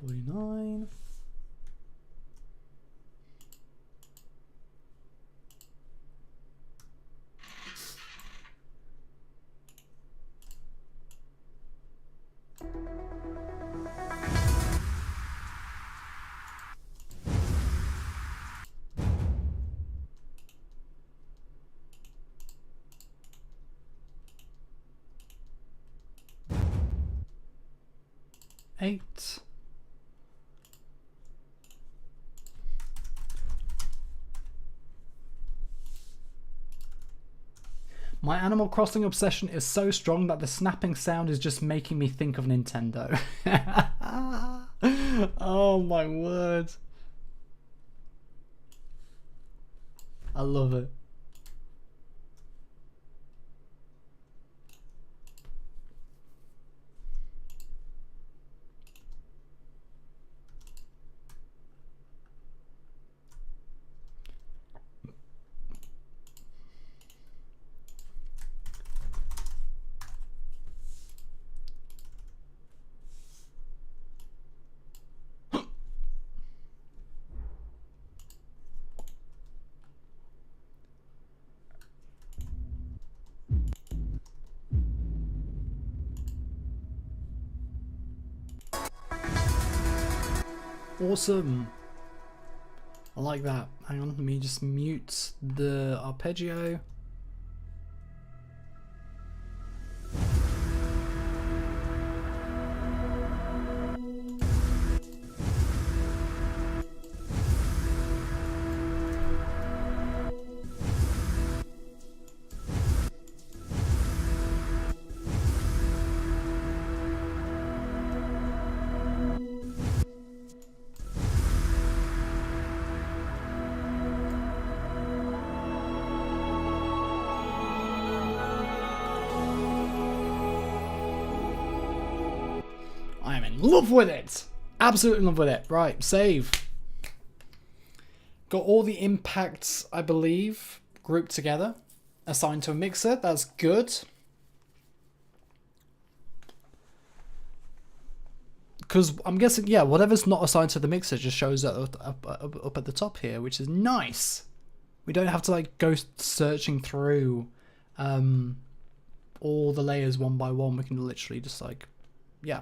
$149. $8. My Animal Crossing obsession is so strong that the snapping sound is just making me think of Nintendo. Oh my word. I love it. Awesome. I like that. Hang on, let me just mute the arpeggio. I'm in love with it. Absolutely in love with it. Right, save. Got all the impacts, I believe, grouped together. Assigned to a mixer. That's good. Because I'm guessing, yeah, whatever's not assigned to the mixer just shows up at the top here, which is nice. We don't have to like go searching through all the layers one by one. We can literally just like, yeah.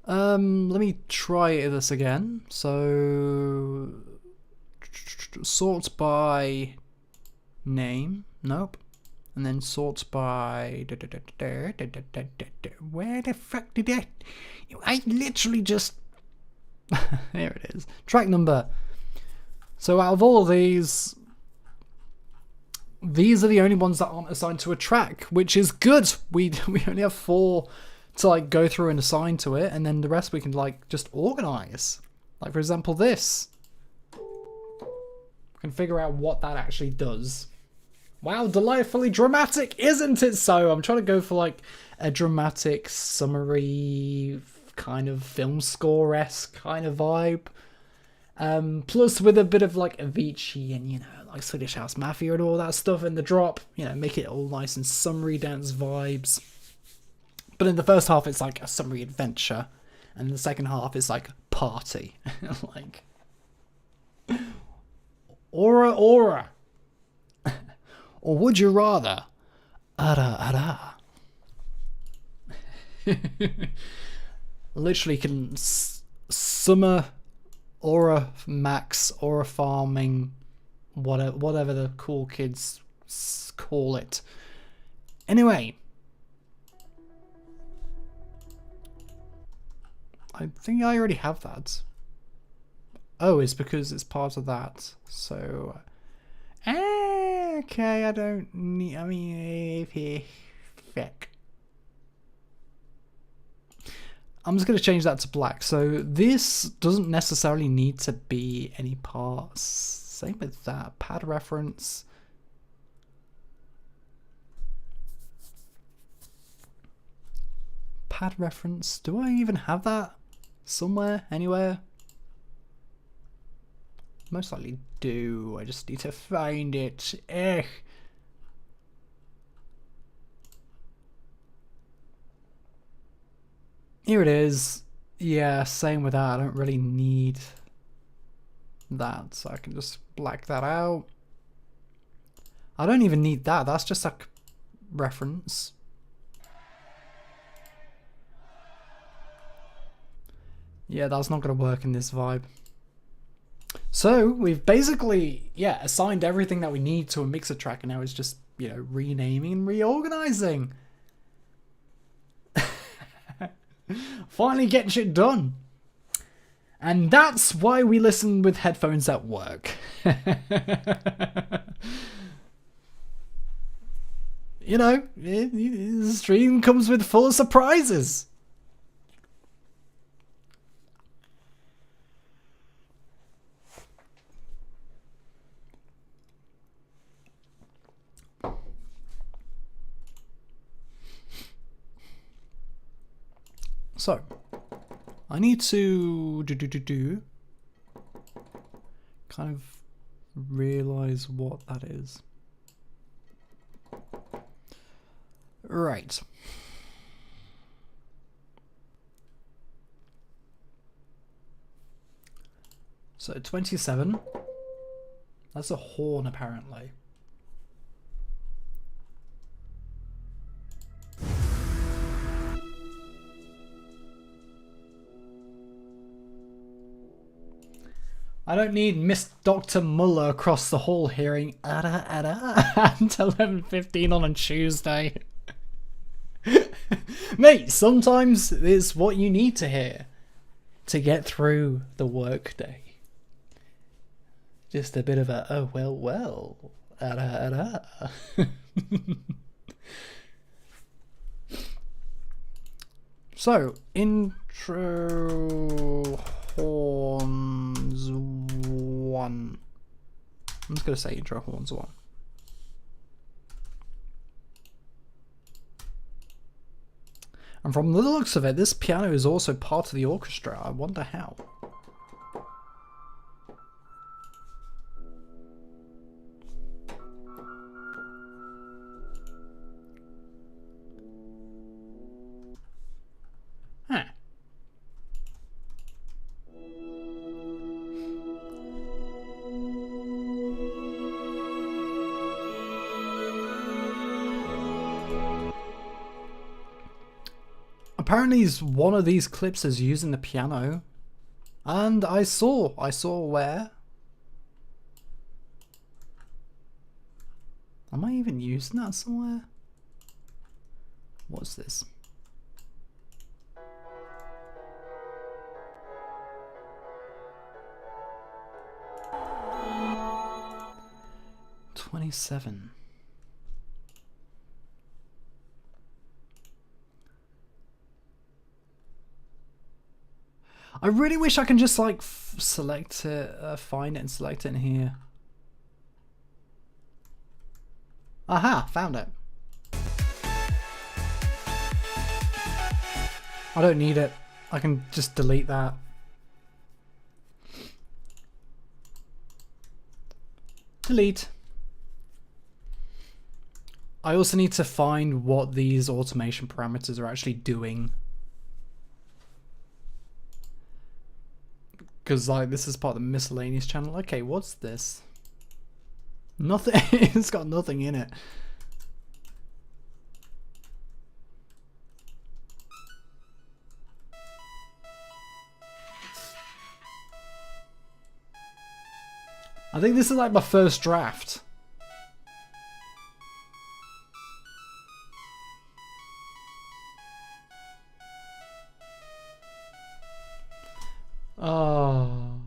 Let me try this again. So, sort by name. Nope. And then sort by... Where the fuck did that... I literally just... Here it is. Track number. So out of all of these are the only ones that aren't assigned to a track, which is good. We only have 4 to like go through and assign to it, and then the rest we can like just organize. Like for example this. We can figure out what that actually does. Wow, delightfully dramatic, isn't it so? I'm trying to go for like a dramatic, summary, kind of film score-esque kind of vibe. Plus with a bit of like Avicii and, you know, like Swedish House Mafia and all that stuff in the drop. You know, make it all nice and summery dance vibes. But in the first half, it's like a summery adventure. And in the second half, it's like party. Like, aura, aura. Or would you rather? Ara, ara. Literally can summer, aura max, aura farming, whatever the cool kids call it. Anyway. I think I already have that. Oh, it's because it's part of that. So, okay, I don't need. I mean, feck. I'm just going to change that to black. So this doesn't necessarily need to be any parts. Same with that. Pad reference. Pad reference. Do I even have that? Somewhere, anywhere? Most likely do. I just need to find it. Eh. Here it is. Yeah, same with that. I don't really need that, so I can just black that out. I don't even need that. That's just like reference. Yeah, that's not going to work in this vibe. So we've basically, yeah, assigned everything that we need to a mixer track, and now it's just, you know, renaming and reorganizing. Finally getting shit done. And that's why we listen with headphones at work. You know, the stream comes with full of surprises. So, I need to kind of realize what that is. Right. So 27. That's a horn, apparently. I don't need Miss Dr. Muller across the hall hearing "ada ada" at 11:15 on a Tuesday. Mate, sometimes it's what you need to hear to get through the workday. Just a bit of a oh well, ada ada. So, intro horns 1. I'm just going to say intro horns 1. And from the looks of it, this piano is also part of the orchestra. I wonder how. Huh. Apparently one of these clips is using the piano. And I saw where. Am I even using that somewhere? What's this? $27. I really wish I can just like select it, find it and select it in here. Aha, found it. I don't need it. I can just delete that. Delete. I also need to find what these automation parameters are actually doing. Because like this is part of the miscellaneous channel. Okay, what's this? Nothing. It's got nothing in it. I think this is like my first draft. Oh.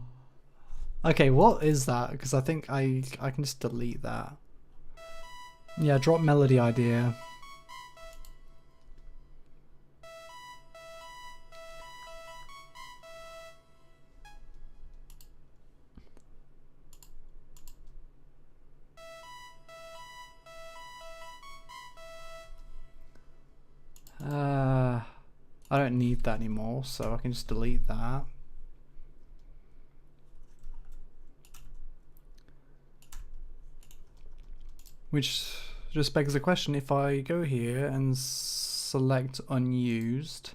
Okay, what is that? Because I think I can just delete that. Yeah, drop melody idea. I don't need that anymore, so I can just delete that. Which just begs the question, if I go here and select unused,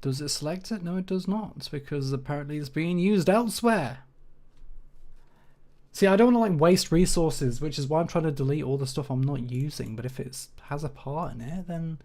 does it select it? No, it does not, because apparently it's being used elsewhere. See, I don't want to like waste resources, which is why I'm trying to delete all the stuff I'm not using, but if it has a part in it, then...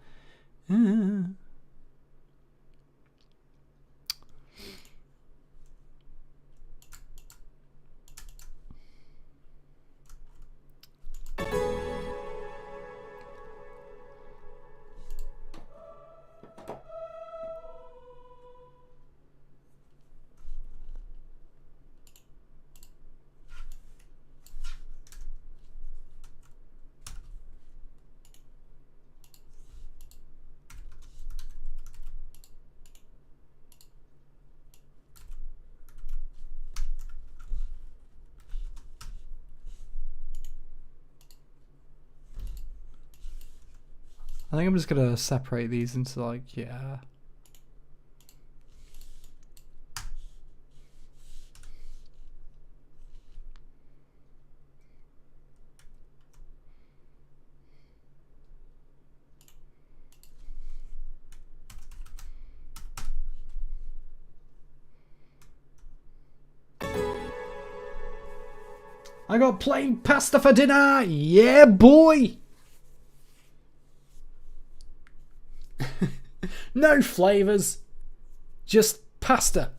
I think I'm just gonna separate these into like, yeah. I got plain pasta for dinner! Yeah, boy! No flavours, just pasta.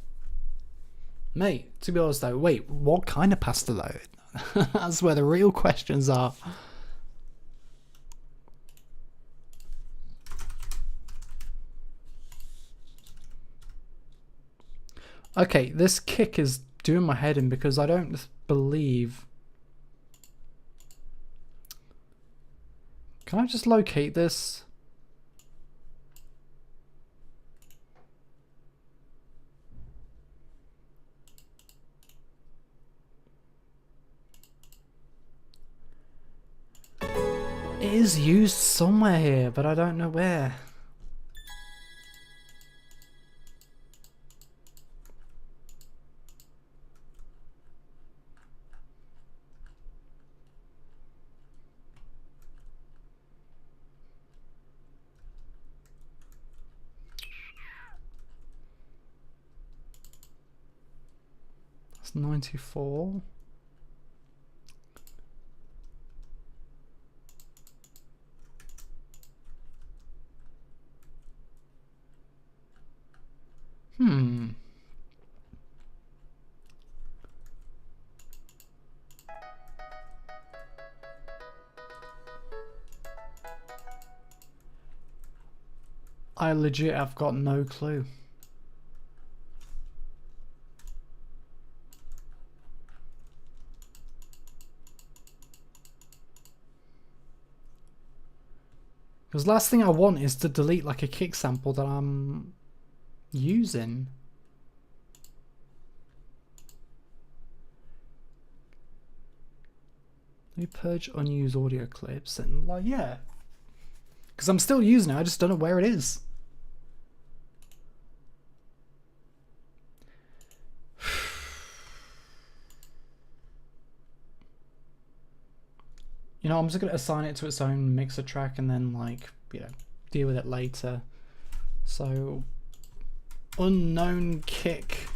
Mate, to be honest though, wait, what kind of pasta though? That's where the real questions are. Okay, this kick is doing my head in because I don't believe... Can I just locate this? It is used somewhere here, but I don't know where. That's 94. I legit have got no clue. Because last thing I want is to delete like a kick sample that I'm using. Let me purge unused audio clips and like, yeah. Because I'm still using it, I just don't know where it is. You know, I'm just going to assign it to its own mixer track and then, like, you know, deal with it later. So, unknown kick.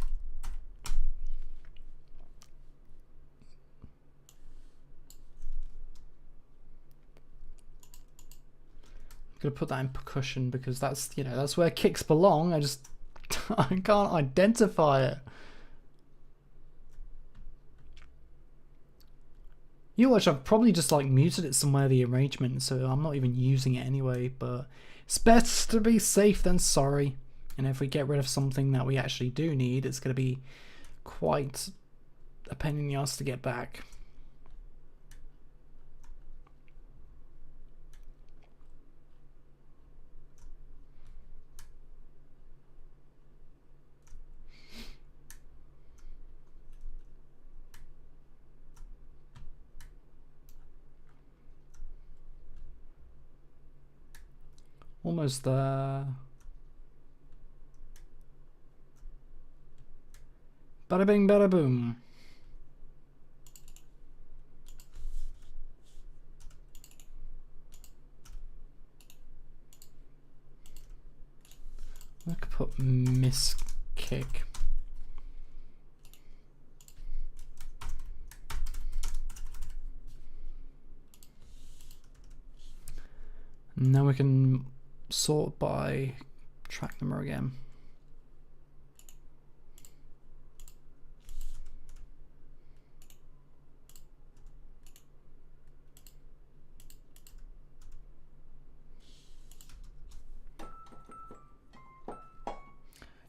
I'm going to put that in percussion because that's, you know, that's where kicks belong. I can't identify it. You watch, I've probably just like muted it somewhere, the arrangement, so I'm not even using it anyway, but it's best to be safe than sorry. And if we get rid of something that we actually do need, it's going to be quite a pain in the ass to get back. Almost there. Bada bing, bada boom. I could put miss kick. And now we can sort by track number again.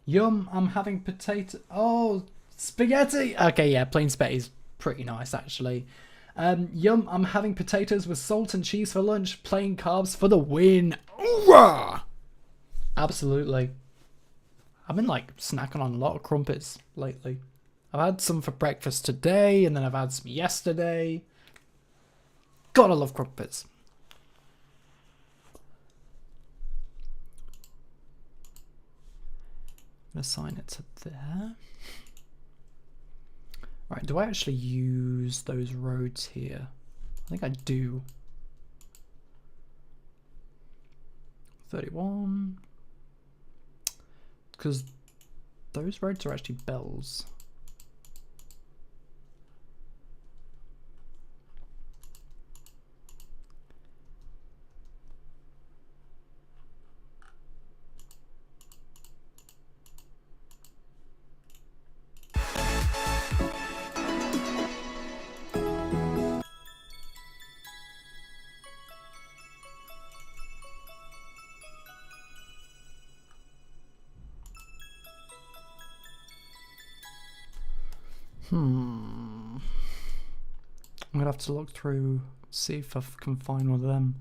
Yum, I'm having potato. Oh, spaghetti. Okay, yeah, plain spaghetti is pretty nice actually. Yum, I'm having potatoes with salt and cheese for lunch. Plain carbs for the win. Hoorah! Absolutely. I've been like snacking on a lot of crumpets lately. I've had some for breakfast today, and then I've had some yesterday. Gotta love crumpets. Assign it to there. Right, do I actually use those roads here? I think I do. 31. Because those roads are actually bells. I'm gonna have to look through, see if I can find one of them.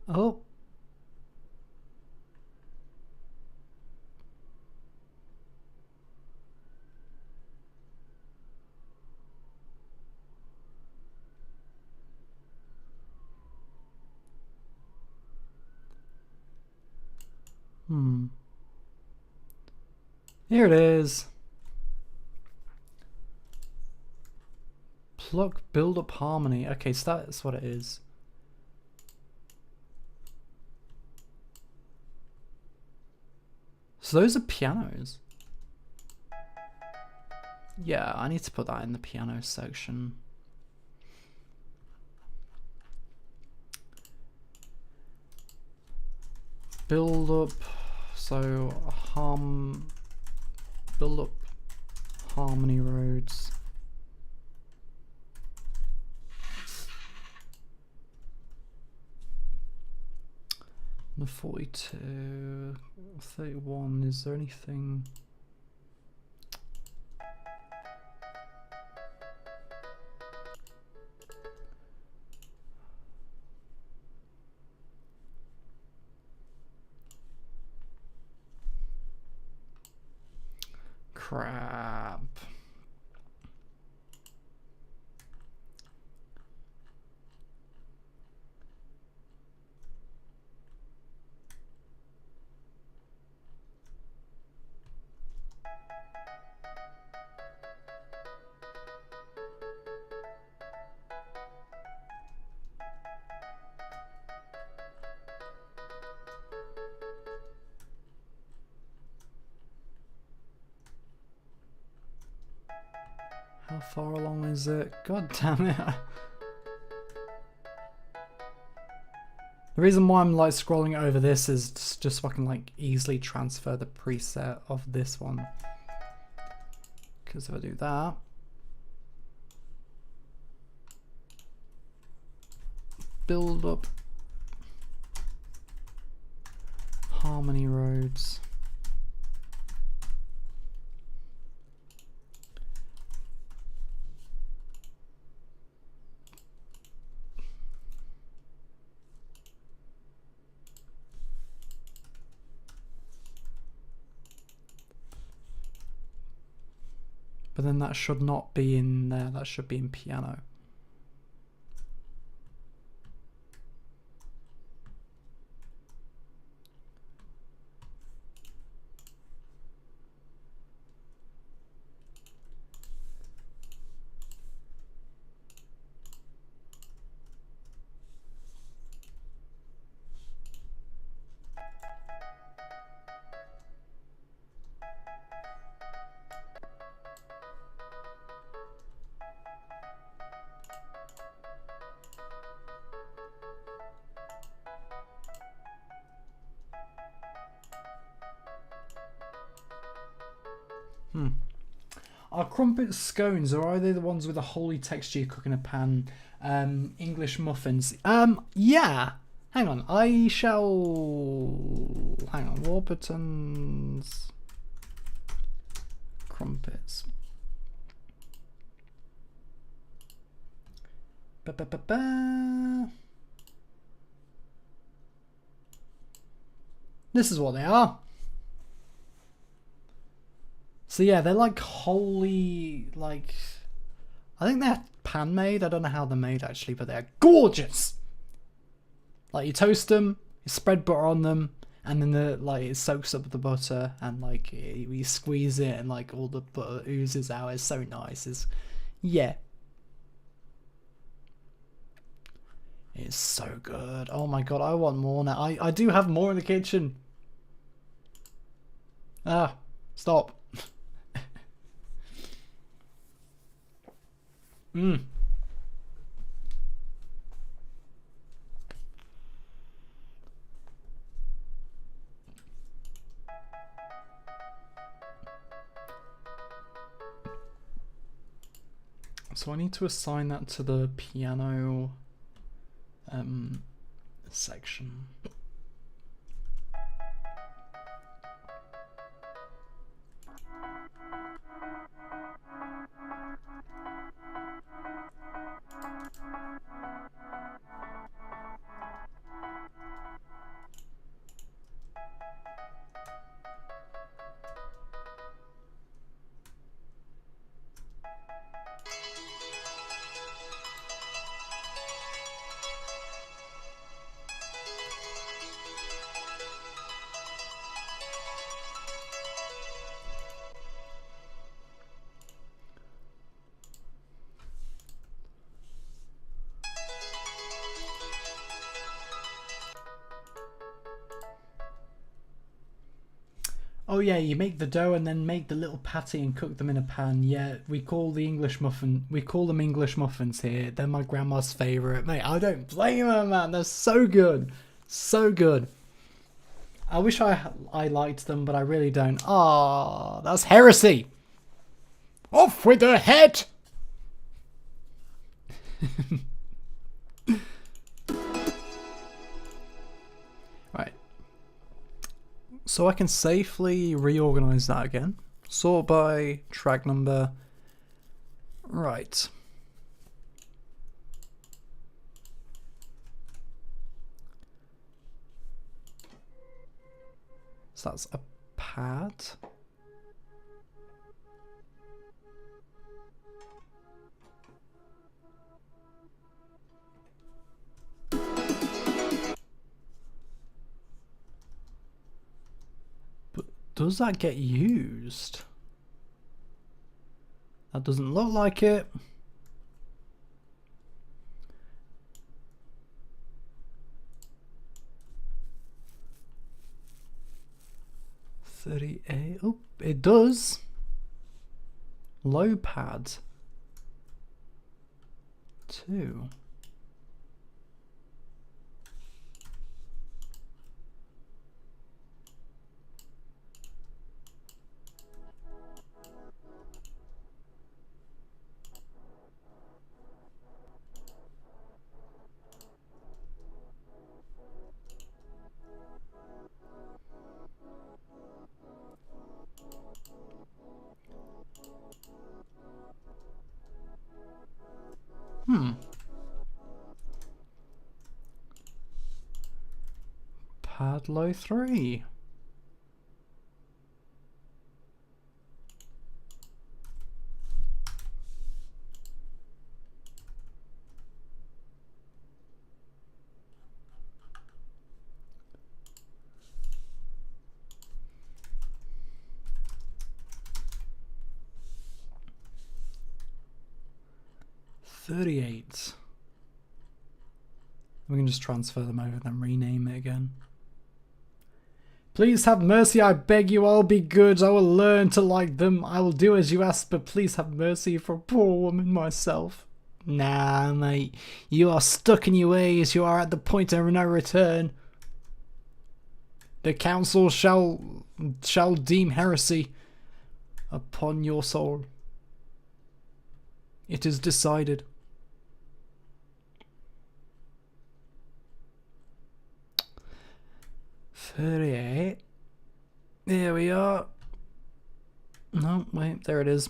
Oh. Here it is. Pluck, build up harmony. Okay, so that's what it is. So those are pianos. Yeah, I need to put that in the piano section. Build up, so build up harmony roads. The 42, 31, is there anything? Crap. How far along is it? God damn it. The reason why I'm like scrolling over this is just so I can like easily transfer the preset of this one. Because if I do that, build up harmony roads. But then that should not be in there, that should be in piano. Are crumpets scones, or are they the ones with a holy texture you cook in a pan? English muffins. Yeah. Hang on. I shall. Hang on. Warburton's crumpets. Ba-ba-ba-ba. This is what they are. So yeah, they're like wholly, like, I think they're pan made. I don't know how they're made actually, but they're gorgeous. Like you toast them, you spread butter on them, and then it soaks up the butter, and like you squeeze it, and like all the butter oozes out. It's so nice. Yeah. It's so good. Oh my god, I want more now. I do have more in the kitchen. Ah, stop. So I need to assign that to the piano section. Oh yeah, you make the dough and then make the little patty and cook them in a pan. Yeah, we call them English muffins here. They're my grandma's favourite. Mate, I don't blame her, man. They're so good. So good. I wish I liked them, but I really don't. Ah, that's heresy. Off with her head. Right. So I can safely reorganize that again. Sort by track number. Right. So that's a pad. Does that get used? That doesn't look like it. $38. Oh, it does. Low pad. 2. Pad low 3. $38. We can just transfer them over and then rename it again. Please have mercy, I beg you, I'll be good, I will learn to like them, I will do as you ask, but please have mercy for a poor woman myself. Nah, mate, you are stuck in your ways, you are at the point of no return. The council shall deem heresy upon your soul. It is decided. $38. There we are. No, wait, there it is.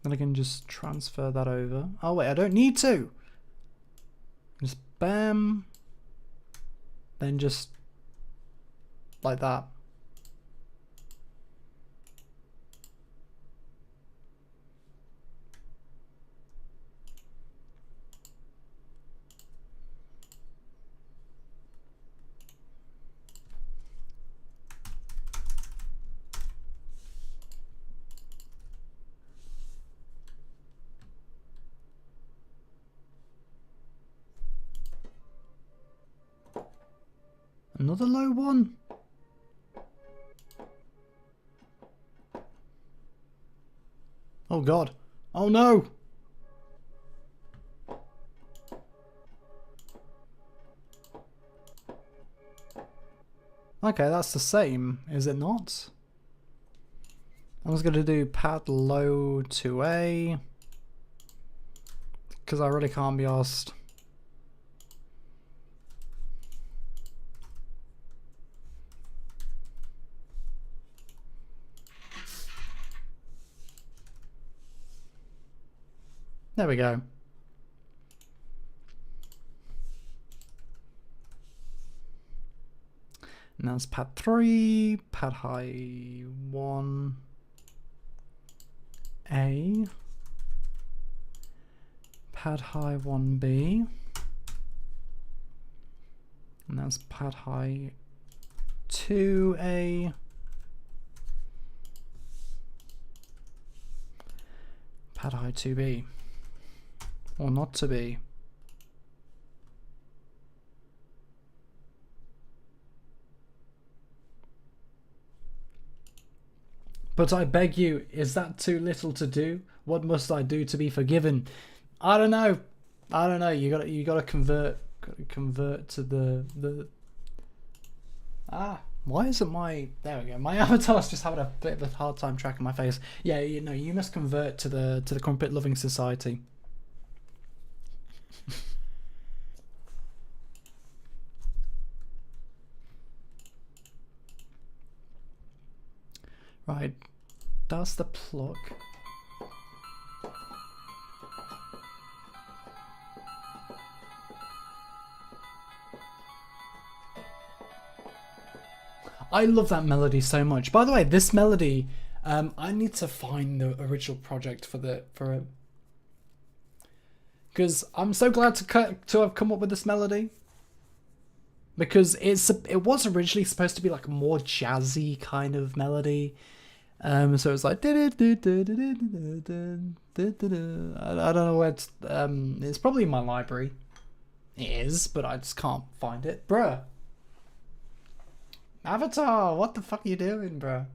Then I can just transfer that over. Oh wait, I don't need to. Just bam. Then just like that. Another low one? Oh god. Oh no! Okay, that's the same, is it not? I was going to do pad low 2A. Because I really can't be asked. There we go. And that's pad 3, pad high 1A, pad high 1B, and that's pad high 2A, pad high 2B, or not to be. But I beg you, is that too little to do? What must I do to be forgiven? I don't know. I don't know. You gotta convert to the. Why isn't my, there we go. My avatar's just having a bit of a hard time tracking my face. Yeah, you know, you must convert to the crumpet loving society. Right, that's the plug. I love that melody so much. By the way, this melody, I need to find the original project for it, because I'm so glad to have come up with this melody. because it was originally supposed to be like a more jazzy kind of melody. So it's like I don't know where it's probably in my library. It is, but I just can't find it, bruh. Avatar, what the fuck are you doing, bruh?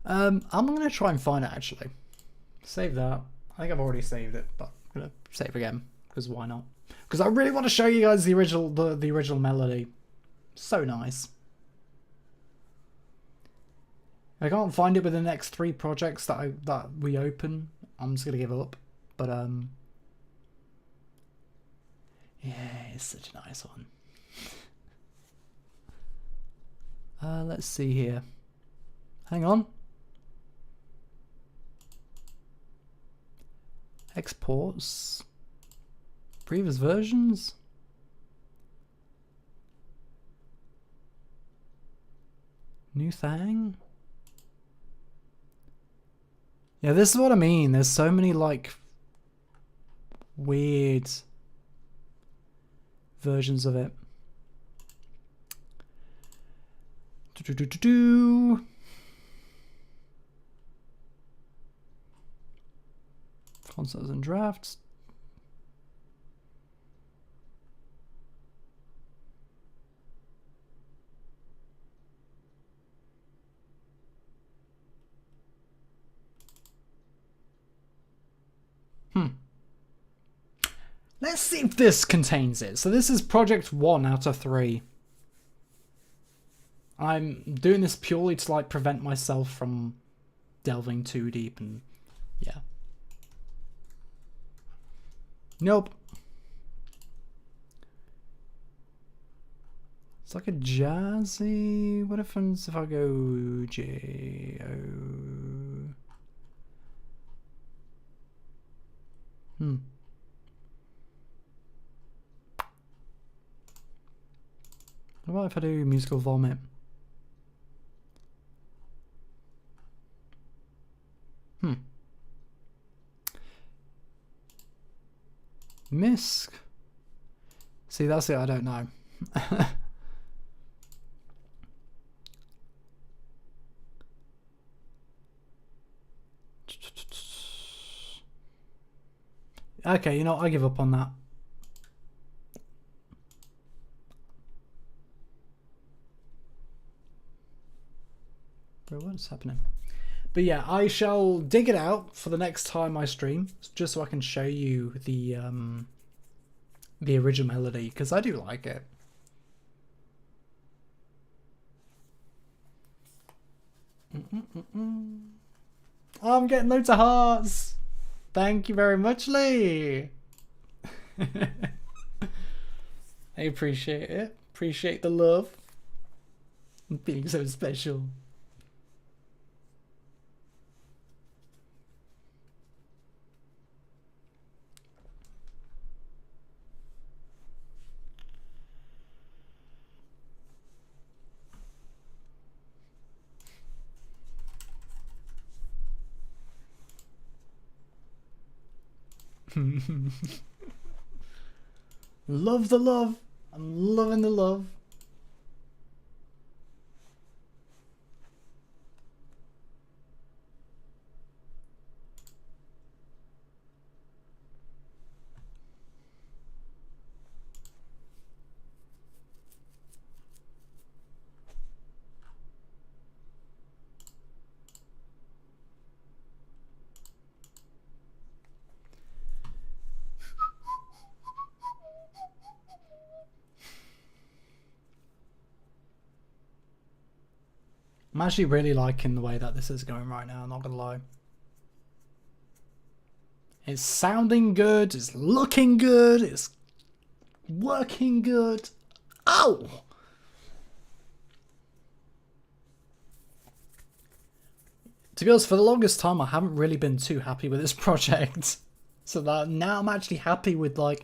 I'm gonna try and find it actually. Save that. I think I've already saved it, but I'm gonna save again because why not? Because I really want to show you guys the original melody. So nice. I can't find it with the next 3 projects that we open. I'm just gonna give up. But yeah, it's such a nice one. Let's see here. Hang on. Exports. Previous versions. New thing. Yeah, this is what I mean. There's so many like weird versions of it. Concepts and drafts. Let's see if this contains it. So this is project 1 out of 3. I'm doing this purely to like prevent myself from delving too deep and yeah. Nope. It's like a jazzy. What happens if I go J-O? What about if I do musical vomit? Misc. See, that's it. I don't know. Okay, you know, I give up on that. Bro, what's happening? But yeah, I shall dig it out for the next time I stream, just so I can show you the original melody, because I do like it. Oh, I'm getting loads of hearts. Thank you very much, Lee. I appreciate it. Appreciate the love. I'm feeling so special. Love the love. I'm loving the love. I'm actually really liking the way that this is going right now, I'm not gonna lie. It's sounding good, it's looking good, it's working good. Ow! To be honest, for the longest time I haven't really been too happy with this project. So that now I'm actually happy with like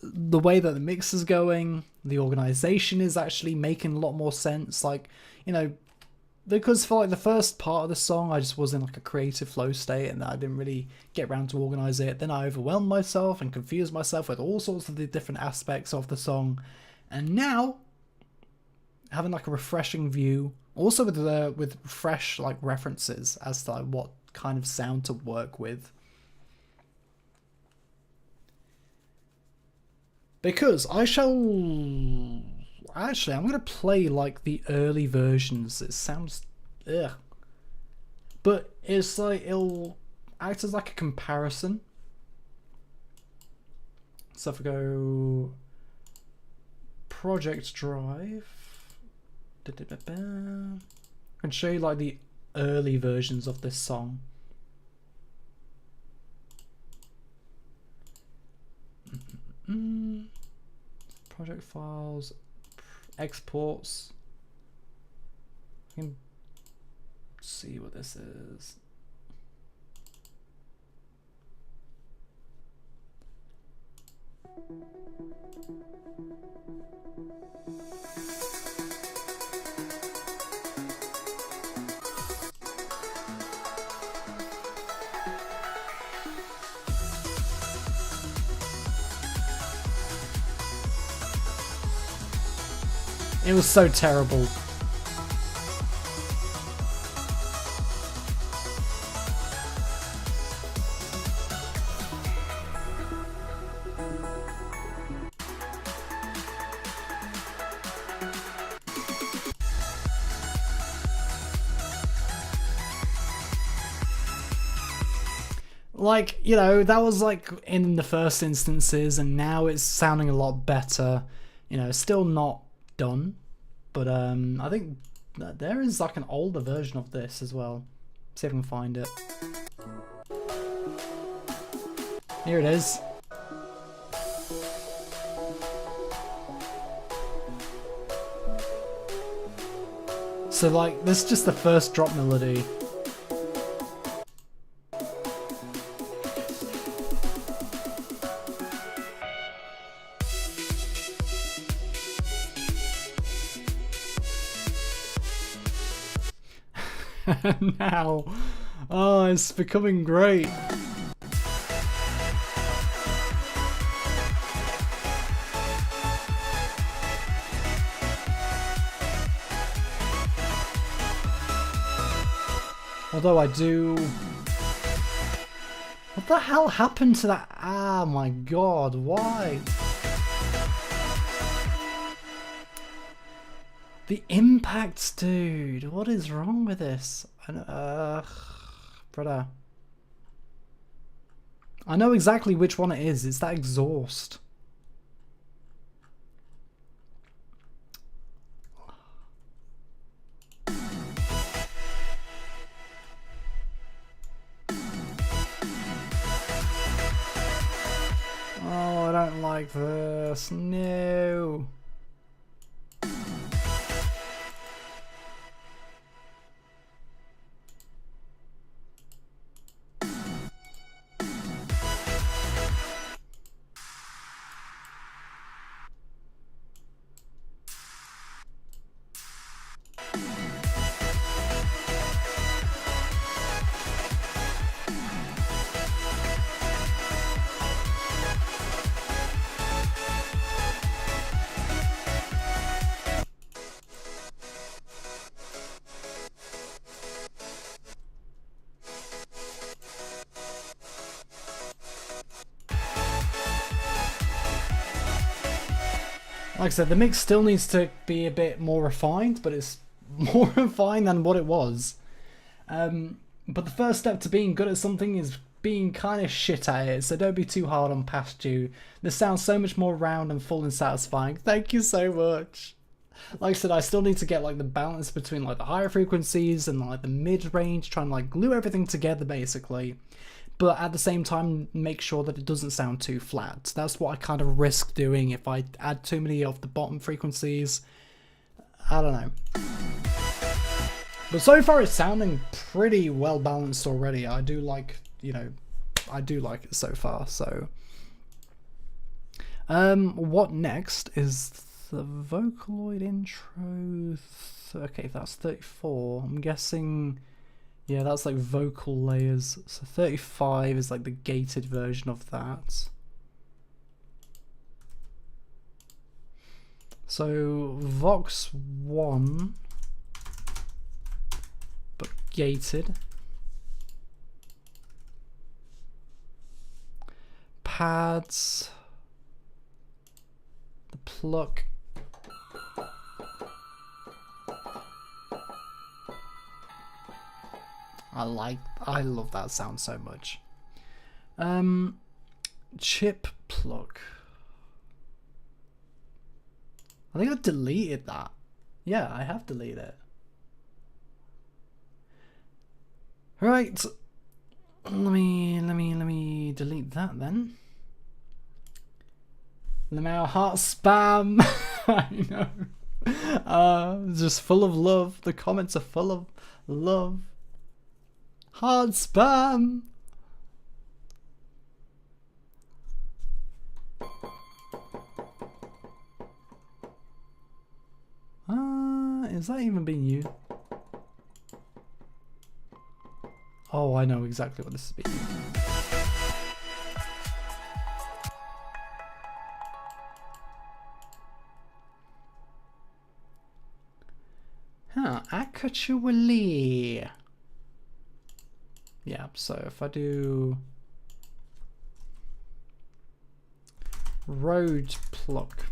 the way that the mix is going, the organization is actually making a lot more sense. Like, you know, because for like the first part of the song, I just was in like a creative flow state, and I didn't really get around to organize it. Then I overwhelmed myself and confused myself with all sorts of the different aspects of the song, and now having like a refreshing view, also with fresh like references as to like what kind of sound to work with. Because I shall... Actually, I'm going to play like the early versions. It sounds... ugh. But it's like, it'll act as like a comparison. So if we go... Project Drive... I can show you like the early versions of this song. Project files, exports. I can see what this is. It was so terrible. Like, you know, that was like in the first instances, and now it's sounding a lot better. You know, still not done, but I think that there is like an older version of this as well. See if I can find it. Here it is. So like, this is just the first drop melody. Now, oh, it's becoming great. Although I do... What the hell happened to that? Ah, my god, why? The impacts, dude. What is wrong with this? Brother. I know exactly which one it is. It's that exhaust. Oh, I don't like this. No. Like I said, the mix still needs to be a bit more refined, but it's more refined than what it was. But the first step to being good at something is being kind of shit at it, so don't be too hard on past you. This sounds so much more round and full and satisfying. Thank you so much. Like I said, I still need to get like the balance between like the higher frequencies and like the mid-range, trying to like glue everything together basically. But at the same time, make sure that it doesn't sound too flat. That's what I kind of risk doing if I add too many of the bottom frequencies. I don't know. But so far it's sounding pretty well balanced already. I do like, you know, I do like it so far, so. What next is the Vocaloid intro okay, that's 34. I'm guessing, yeah, that's like vocal layers. So 35 is like the gated version of that. So Vox 1, but gated. Pads, the pluck. I love that sound so much. Chip pluck. I think I've deleted that. Yeah, I have deleted it. Right. Let me delete that then. Lemao heart spam. I know. Just full of love. The comments are full of love. Heart spam. Is that even being used? Oh, I know exactly what this is being used. Huh, actually. Yeah, so if I do road pluck,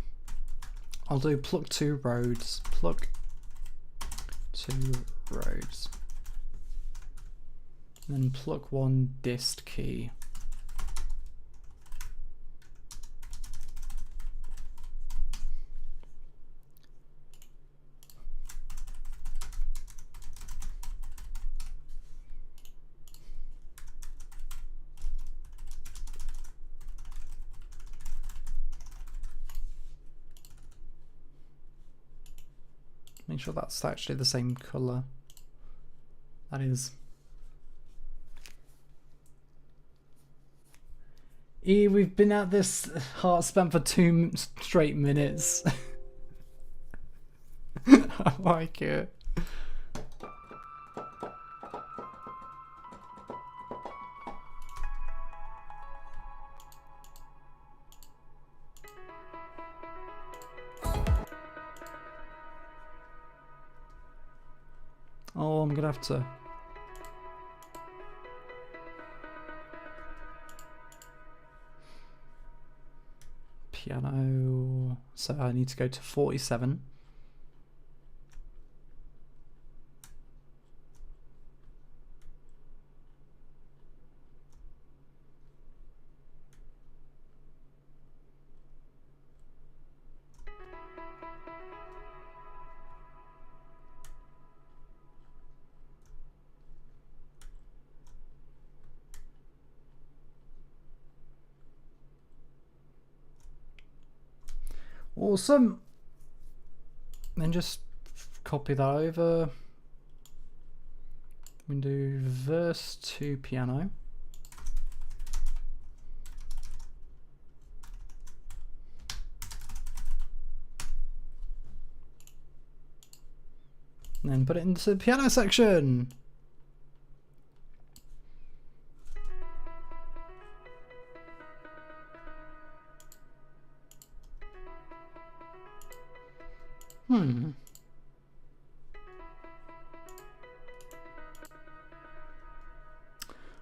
I'll do pluck 2 roads, pluck 2 roads, and then pluck 1 dist key. Make sure that's actually the same color. That is. We've been at this heart spam for 2 straight minutes. I like it. Oh, I'm gonna have to. Piano. So I need to go to 47. Awesome. Then just copy that over. We can do verse to piano. And then put it into the piano section.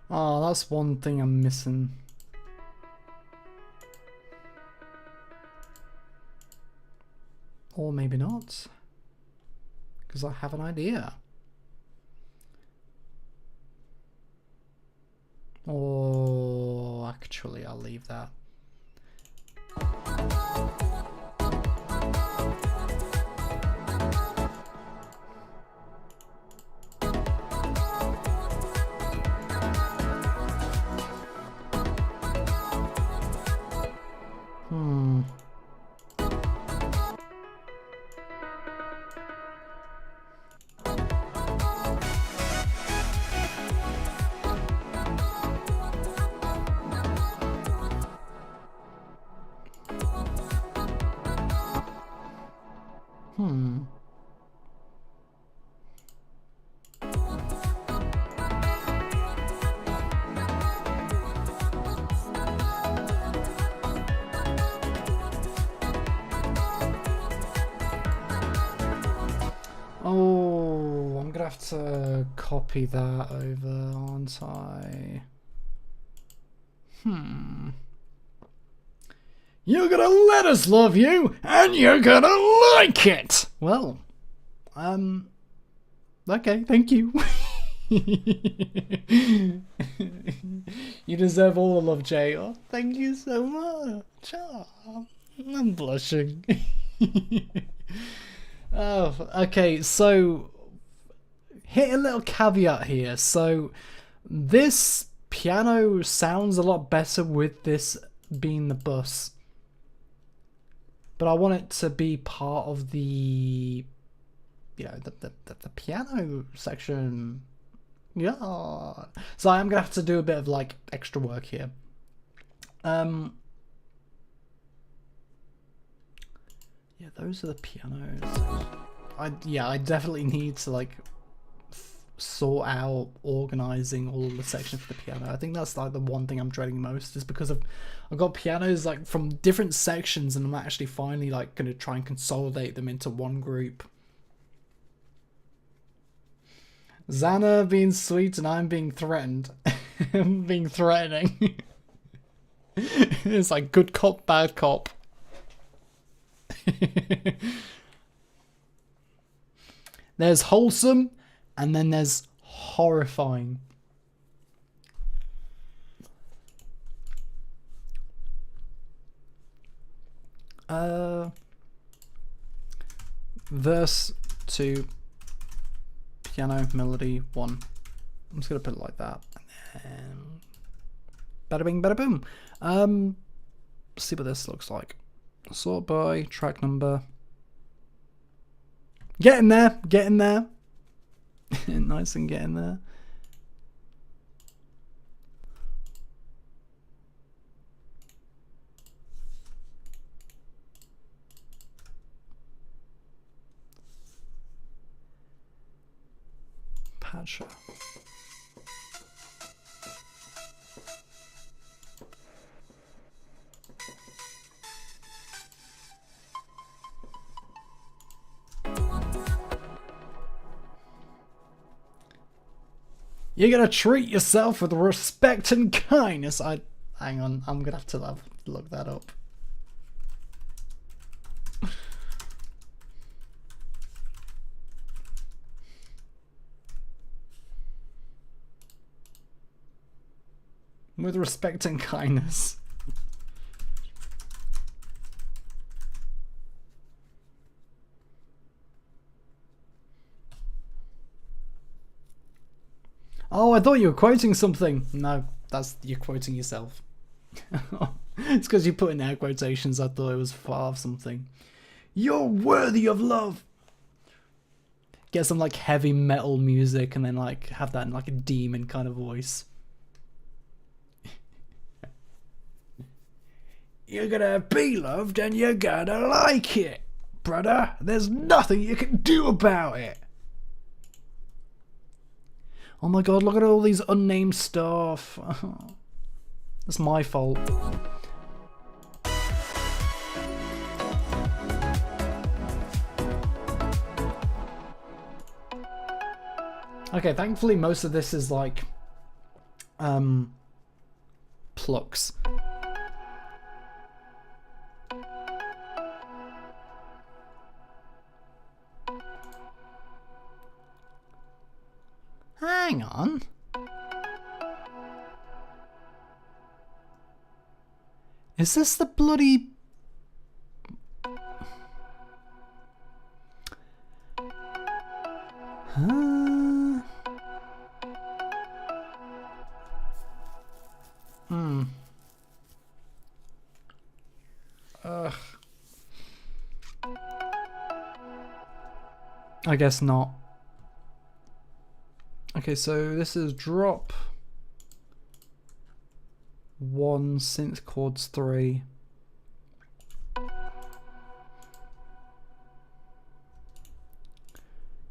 Oh, that's one thing I'm missing. Or maybe not. Because I have an idea. Or actually, I'll leave that. Oh, I'm gonna have to copy that over, aren't I? You're gonna let us love you, and you're gonna like it! Well, okay, thank you. You deserve all the love, Jay. Oh, thank you so much. Oh, I'm blushing. Oh, okay, so hit a little caveat here. So this piano sounds a lot better with this being the bus, but I want it to be part of the, you know, the piano section. Yeah, so I'm gonna have to do a bit of like extra work here. Yeah, those are the pianos. I definitely need to like sort out organizing all the sections for the piano. I think that's like the one thing I'm dreading most, is because I've got pianos like from different sections, and I'm actually finally like gonna try and consolidate them into one group. Xana being sweet and I'm being threatened. I'm being threatening. It's like good cop, bad cop. There's wholesome, and then there's horrifying. Verse 2, piano, melody 1. I'm just gonna put it like that. And then bada bing, bada boom. See what this looks like. Sort by track number. Getting there, getting there. Nice and getting there. Patcher. You're gonna treat yourself with respect and kindness. Hang on, I'm gonna have to look that up. With respect and kindness. Oh, I thought you were quoting something. No, you're quoting yourself. It's because you put in air quotations. I thought it was far of something. You're worthy of love. Get some like heavy metal music and then like have that in like a demon kind of voice. You're gonna be loved and you're gonna like it, brother. There's nothing you can do about it. Oh my god, look at all these unnamed stuff. That's my fault. Okay, thankfully most of this is like plucks. Hang on. Is this the bloody... Huh? Ugh. I guess not. Okay, so this is drop 1 synth chords 3.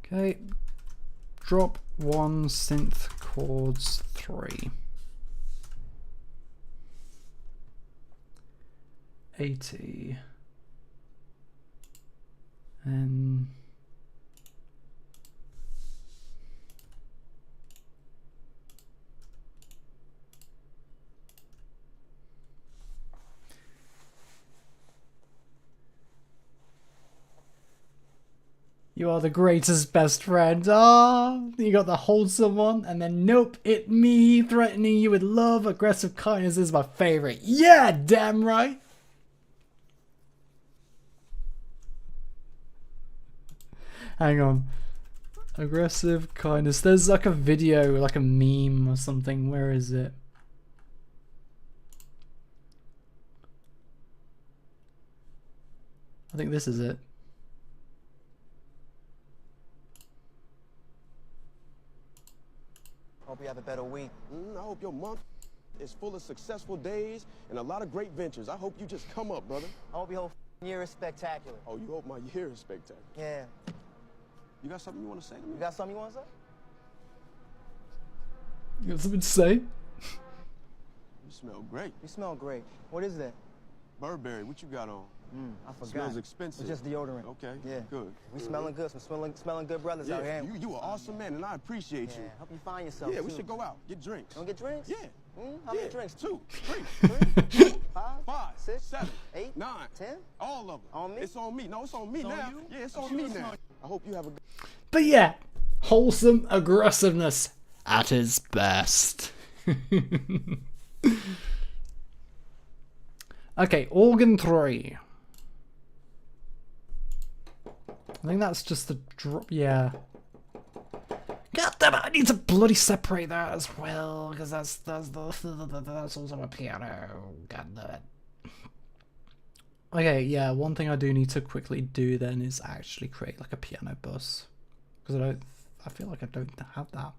Okay, drop 1 synth chords 3. 80. And You are the greatest best friend. Oh, you got the wholesome one, and then nope, it me threatening you with love. Aggressive kindness is my favorite. Yeah, damn right. Hang on. Aggressive kindness. There's like a video, like a meme or something. Where is it? I think this is it. Hope you have a better week. I hope your month is full of successful days and a lot of great ventures. I hope you just come up, brother. I hope your whole year is spectacular. Oh, you hope my year is spectacular. Yeah. You got something you want to say to me? You got something you want to say? You got something to say? You smell great. You smell great. What is that? Burberry, what you got on? I forgot. Smells expensive. It's just deodorant. Okay, Yeah. good. We smelling good. Some smelling good brothers out Yeah, here. you an awesome man, and I appreciate Yeah. you. Hope you find yourself. Yeah, we too. should go out, get drinks. Wanna get drinks? Yeah. How many drinks? 2, 3, 3, 5, 5, 6, 7, 8, 9, 10? All of them. On me? It's on me. No, it's on me It's on now. you? Yeah, it's on me now. I hope you have a good... But yeah, wholesome aggressiveness at his best. Okay, organ 3. I think that's just the drop. Yeah. God damn it! I need to bloody separate that as well, because that's also a piano. God damn it. Okay, yeah. One thing I do need to quickly do then is actually create like a piano bus, because I feel like I don't have that.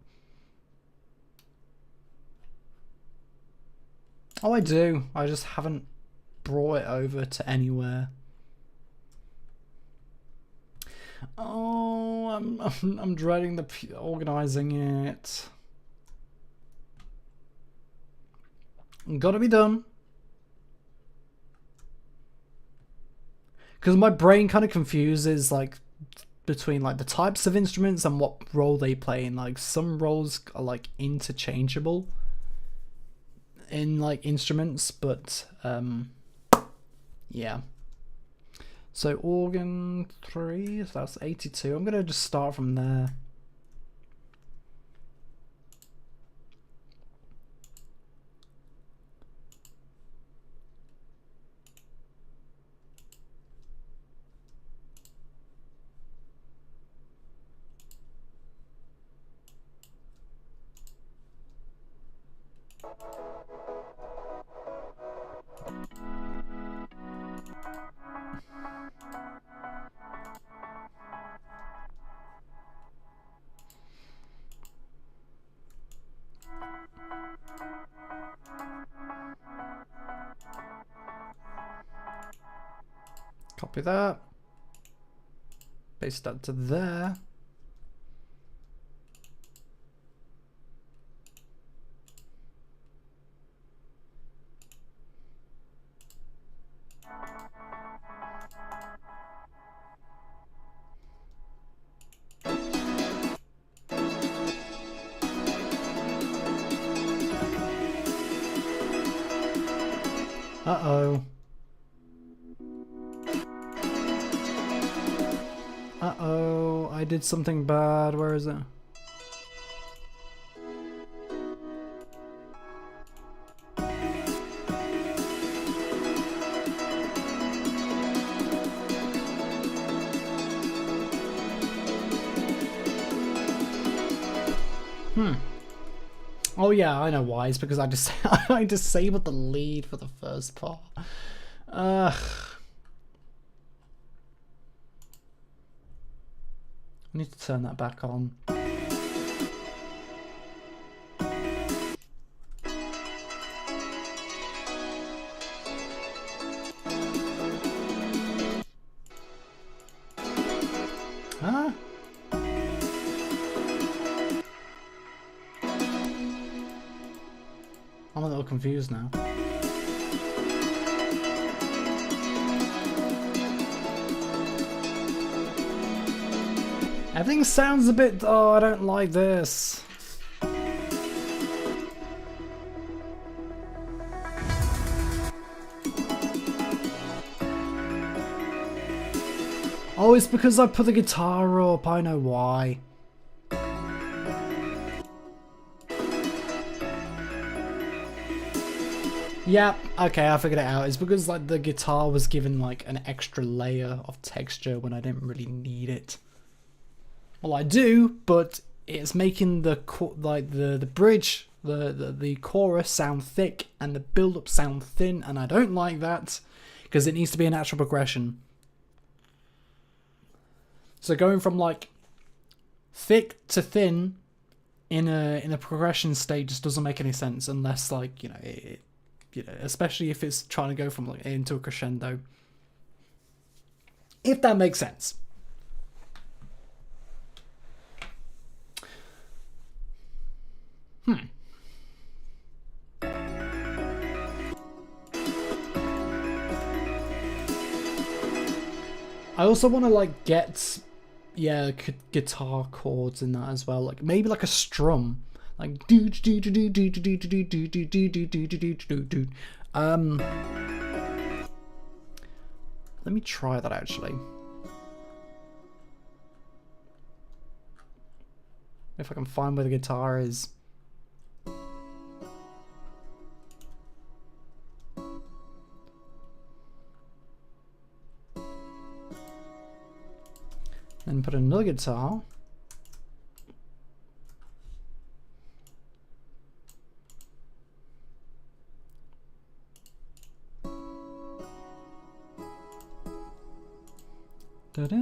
Oh, I do. I just haven't brought it over to anywhere. Oh, I'm dreading the organizing it. Gotta be done. Because my brain kind of confuses like between like the types of instruments and what role they play. And like some roles are like interchangeable in like instruments, but yeah. So organ 3, so that's 82. I'm gonna just start from there. Copy that. Paste that to there. Uh-oh. Uh-oh, I did something bad. Where is it? Oh yeah, I know why. It's because I just I disabled the lead for the first part. Ugh. I need to turn that back on. Huh? I'm a little confused now. Everything sounds a bit... Oh, I don't like this. Oh, it's because I put the guitar up. I know why. Yeah, okay, I figured it out. It's because like the guitar was given like an extra layer of texture when I didn't really need it. Well, I do, but it's making the bridge, the chorus sound thick and the build-up sound thin, and I don't like that because it needs to be a natural progression. So going from like thick to thin in a progression state just doesn't make any sense unless like especially if it's trying to go from like into a crescendo. If that makes sense. I also want to like get guitar chords in that as well, like maybe like a strum, like let me try that actually. If I can find where the guitar is. Then put another guitar. Da-da.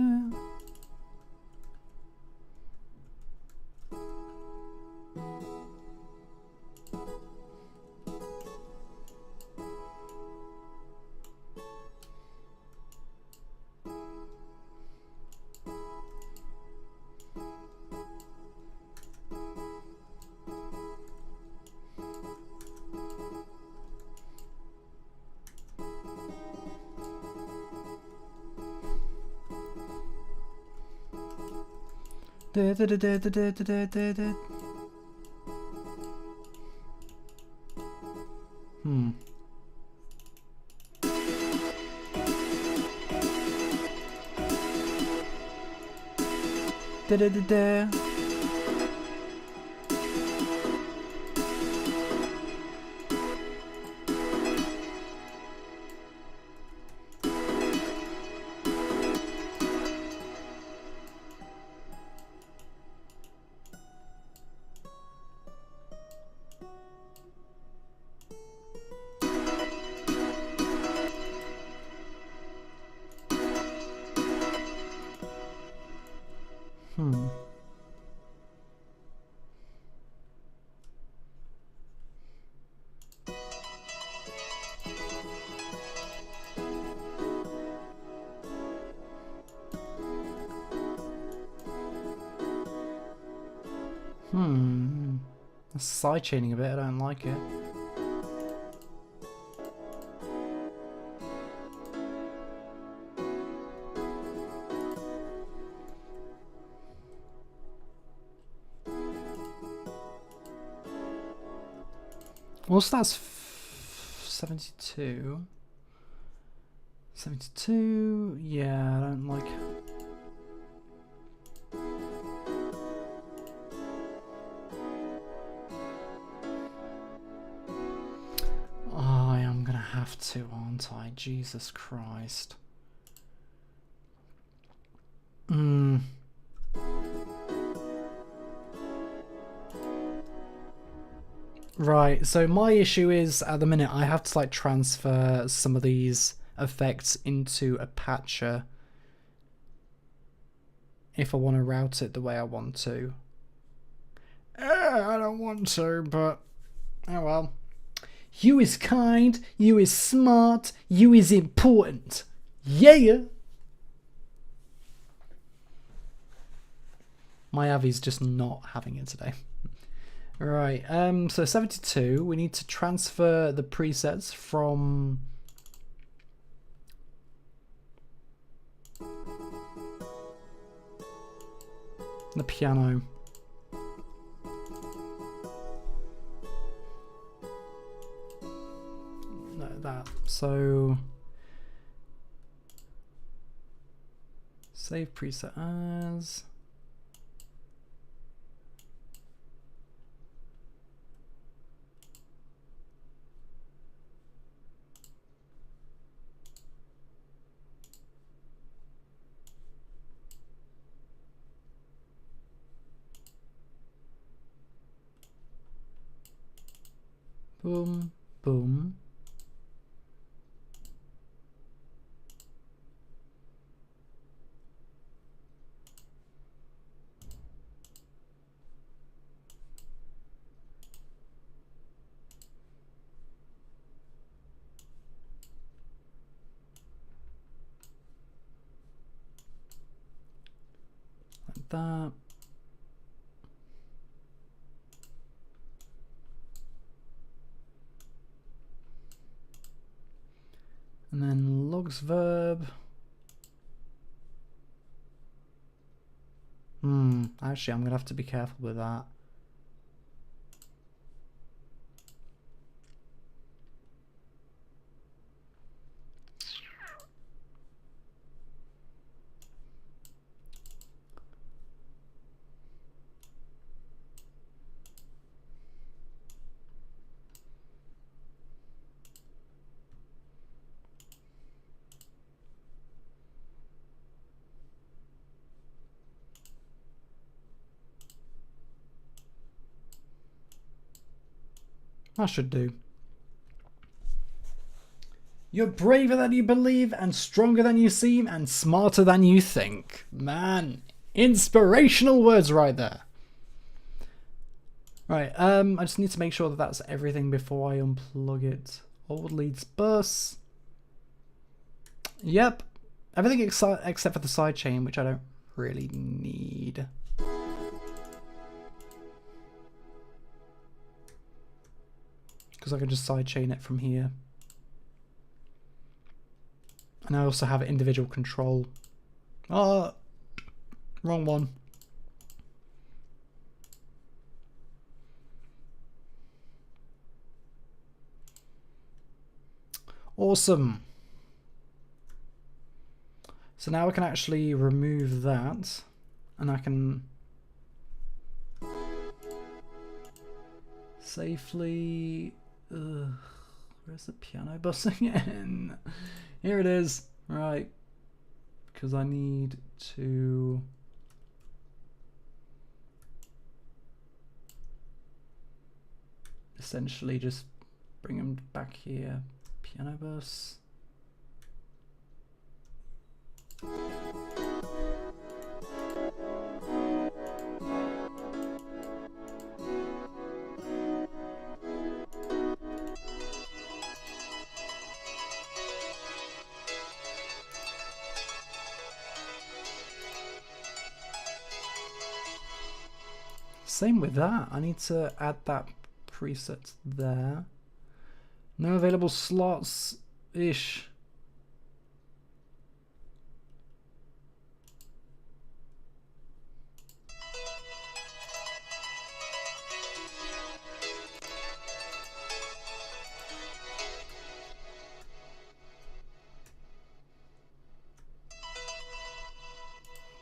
Hmm. Da-da-da-da. Hmm. Hmm. That's sidechaining a bit, I don't like it. What's that? 72. 72. Yeah, I don't like. Oh, I am gonna have to, aren't I? Jesus Christ. Hmm. Right, so my issue is at the minute I have to like transfer some of these effects into a patcher if I want to route it the way I want to. I don't want to, but oh well. You is kind, you is smart, you is important. Yeah! My Avi's just not having it today. Right, so 72, we need to transfer the presets from the piano. No, that. So Save preset as. Boom, boom. Like that. And then logs verb. Actually, I'm gonna have to be careful with that. I should do. You're braver than you believe, and stronger than you seem, and smarter than you think. Man, inspirational words right there. Right, I just need to make sure that that's everything before I unplug it. Old leads bus. Yep, everything except for the sidechain, which I don't really need. Because I can just sidechain it from here. And I also have individual control. Oh, wrong one. Awesome. So now I can actually remove that, and I can safely... where's the piano bus again? Here it is. Right. Because I need to... essentially just bring them back here. Piano bus. Same with that. I need to add that preset there. No available slots ish.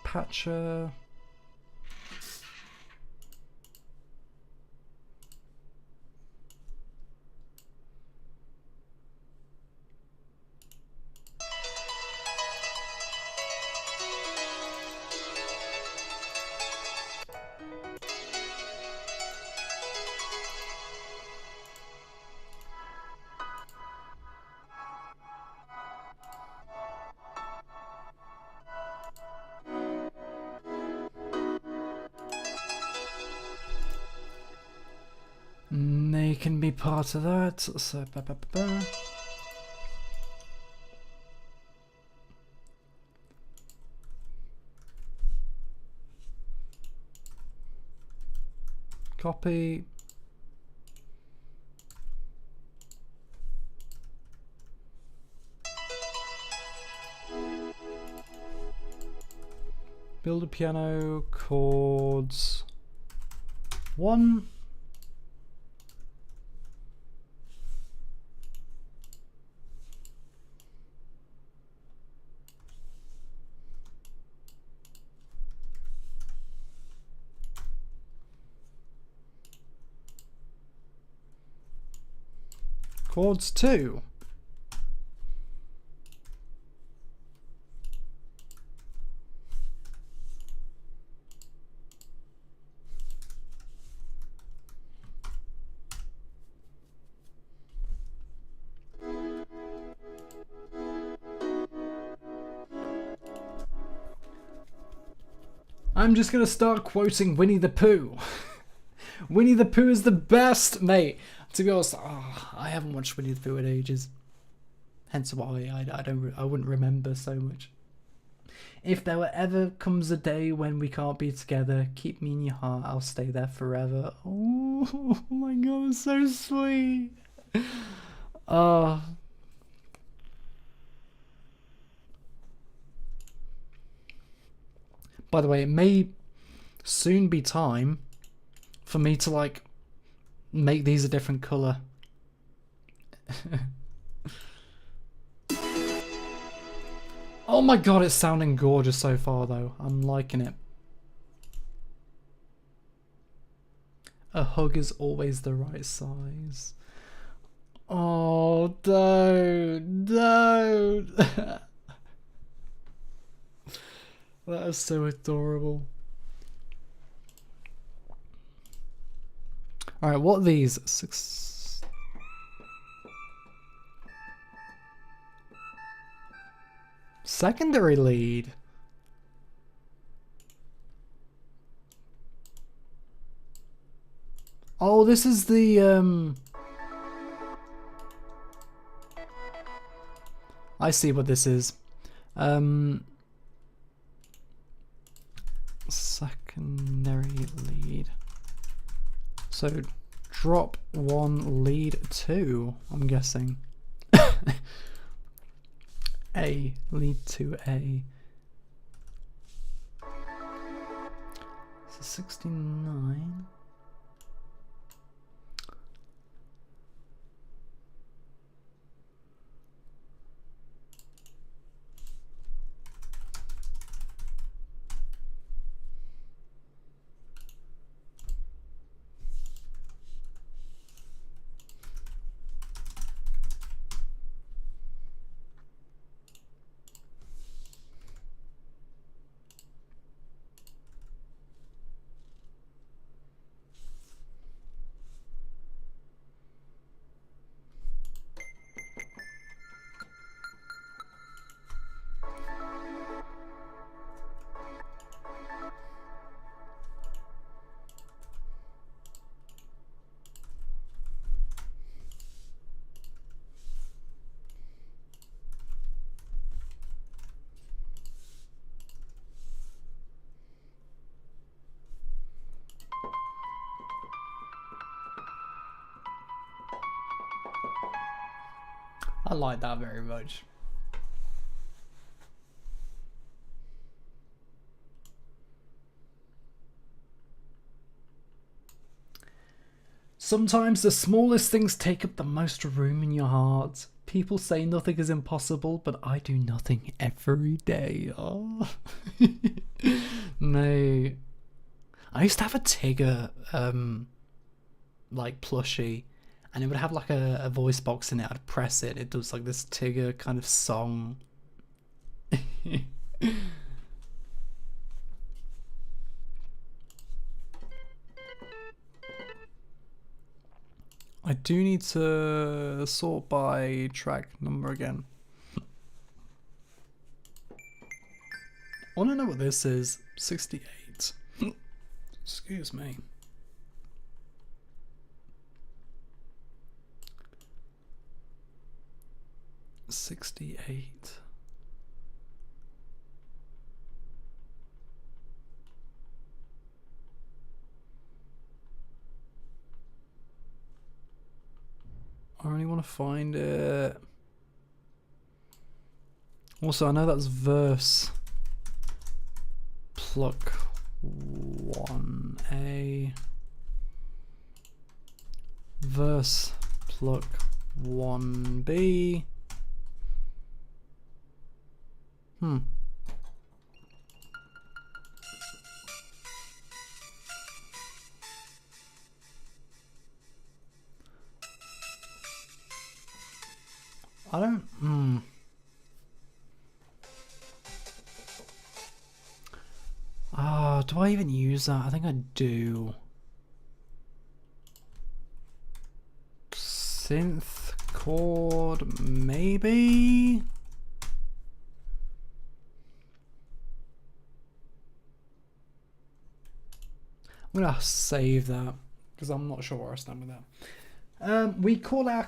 Patcher. They can be part of that. So, copy. Build a piano, chords 1. Chords 2. I'm just gonna start quoting Winnie the Pooh. Winnie the Pooh is the best, mate. To be honest, I haven't watched Winnie the Pooh in ages. Hence why I wouldn't remember so much. If there ever comes a day when we can't be together, keep me in your heart. I'll stay there forever. Oh my god, so sweet. By the way, it may soon be time for me to like make these a different colour. Oh my god, it's sounding gorgeous so far though. I'm liking it. A hug is always the right size. Oh, don't. That is so adorable. Alright, what are these? Secondary lead. Oh, this is the I see what this is. Secondary lead. So drop 1, lead 2, I'm guessing. A, lead to A. So 69. I like that very much. Sometimes the smallest things take up the most room in your heart. People say nothing is impossible, but I do nothing every day. Oh. Mate. I used to have a Tigger, like plushie, and it would have like a voice box in it. I'd press it, it does like this Tigger kind of song. I do need to sort by track number again. I want to know what this is. 68. Excuse me. $68. I really want to find it. Also, I know that's verse. Pluck 1A. Verse pluck 1B. I don't... Ah, do I even use that? I think I do. Synth chord, maybe? I'm gonna save that because I'm not sure where I stand with that. We call our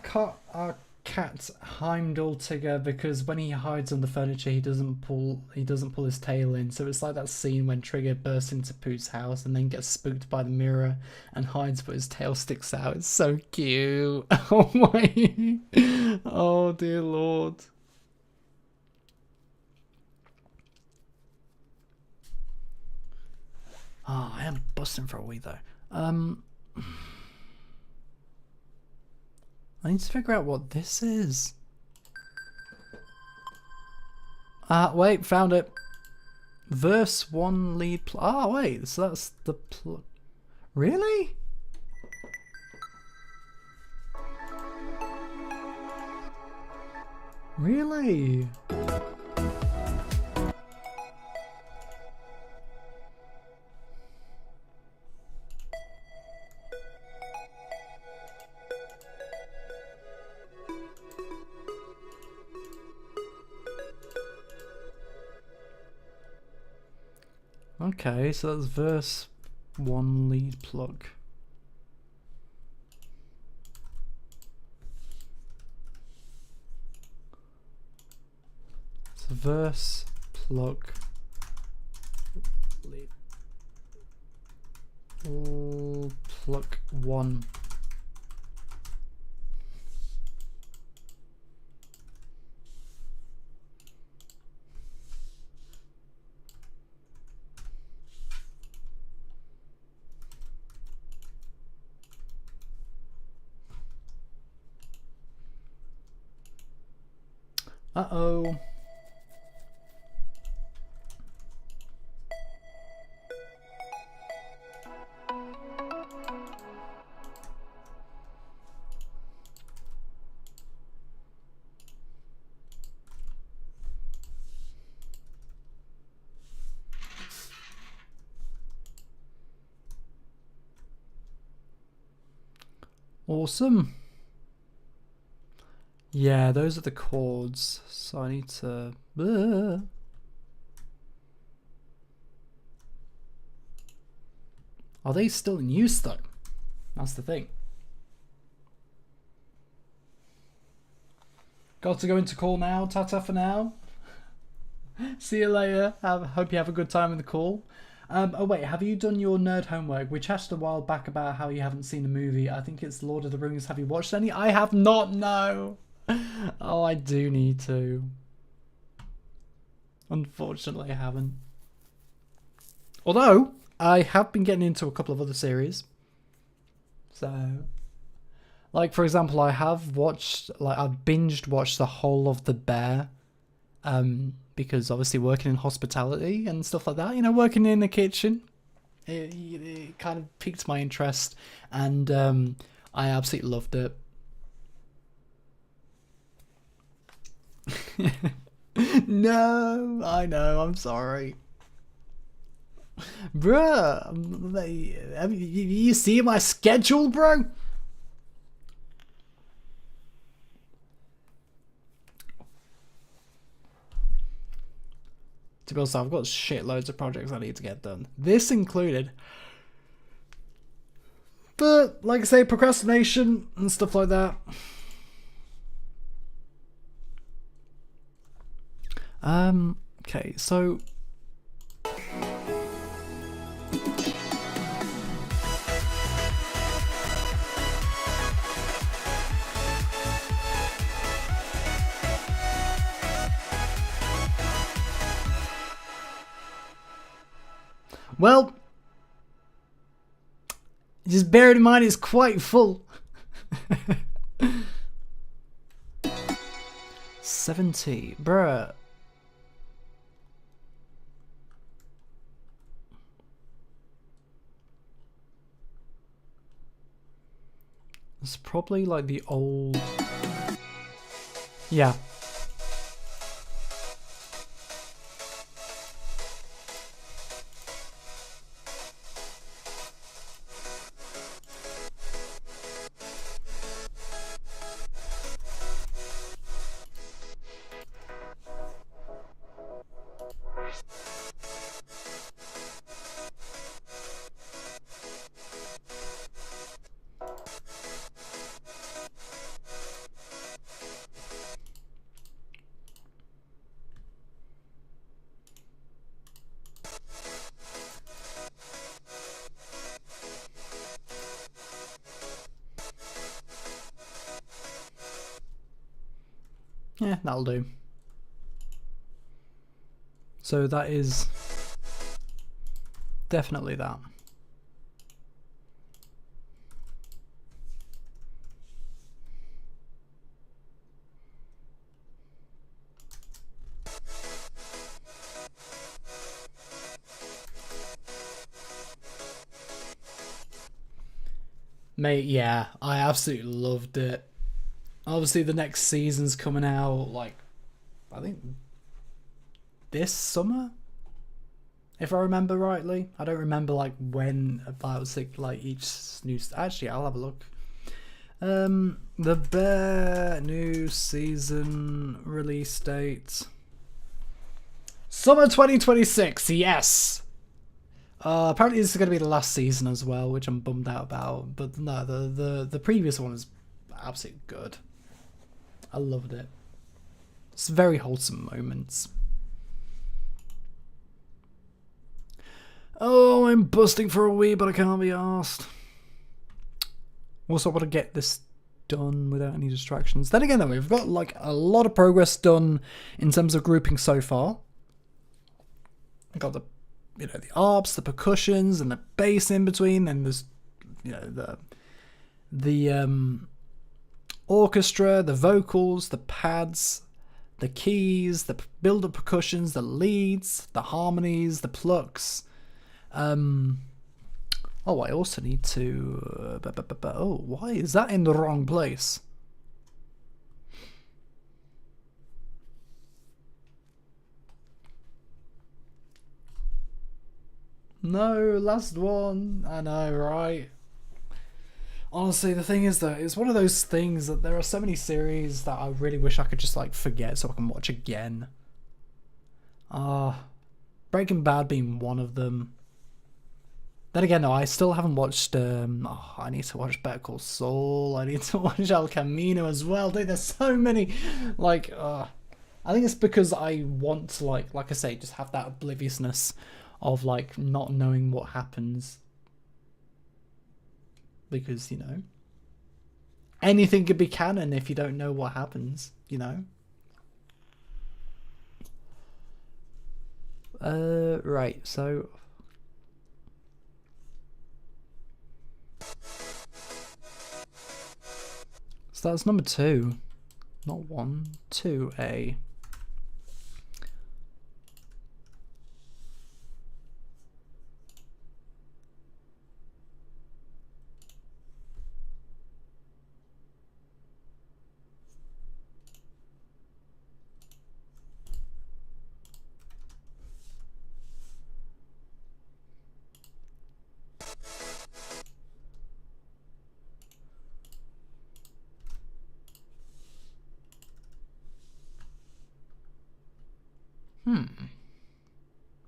cat Heimdall Tigger because when he hides on the furniture, he doesn't pull his tail in. So it's like that scene when Trigger bursts into Pooh's house and then gets spooked by the mirror and hides, but his tail sticks out. It's so cute. Oh my! Oh dear Lord. Oh, I am busting for a wee though. I need to figure out what this is. Wait, found it. Verse 1 lead wait, so that's the really? Really? Okay, so that's verse 1 lead plug. So verse plug lead plug 1. Uh-oh. Awesome. Yeah, those are the chords. So I need to... Are they still in use though? That's the thing. Got to go into call now. Ta-ta for now. See you later. Hope you have a good time in the call. Oh wait, have you done your nerd homework? We chatted a while back about how you haven't seen the movie. I think it's Lord of the Rings. Have you watched any? I have not, no. Oh, I do need to. Unfortunately, I haven't. Although, I have been getting into a couple of other series. So, like for example, I have watched, like I've binged watched the whole of The Bear. Because obviously working in hospitality and stuff like that, you know, working in the kitchen, it kind of piqued my interest, and I absolutely loved it. No, I know, I'm sorry. Bruh, have you see my schedule, bro? To be honest, I've got shitloads of projects I need to get done. This included. But, like I say, procrastination and stuff like that. Okay, so... Well, just bear in mind it's quite full. 70, bruh. It's probably like the old... Yeah. Yeah, that'll do. So that is definitely that. Mate, yeah, I absolutely loved it. Obviously, the next season's coming out, like, I think this summer, if I remember rightly. I don't remember like when about like each new. Actually, I'll have a look. The Bear new season release date. Summer 2026. Yes. Apparently this is going to be the last season as well, which I'm bummed out about. But no, the previous one is absolutely good. I loved it. It's very wholesome moments. Oh, I'm busting for a wee, but I can't be arsed. Also, I want to get this done without any distractions. Then again, though, we've got like a lot of progress done in terms of grouping so far. We've got the, you know, the arps, the percussions, and the bass in between. And there's, you know, the orchestra, the vocals, the pads, the keys, the build-up percussions, the leads, the harmonies, the plucks. Oh, I also need to... oh, why is that in the wrong place? No, last one. I know, right? Honestly, the thing is that it's one of those things that there are so many series that I really wish I could just like forget so I can watch again. Breaking Bad being one of them. Then again, though, I still haven't watched. I need to watch Better Call Saul. I need to watch El Camino as well. Dude, there's so many. Like, I think it's because I want to, like I say, just have that obliviousness of like not knowing what happens. Because, you know, anything could be canon if you don't know what happens. You know. Right. So. So that's number 2, not 1, 2A.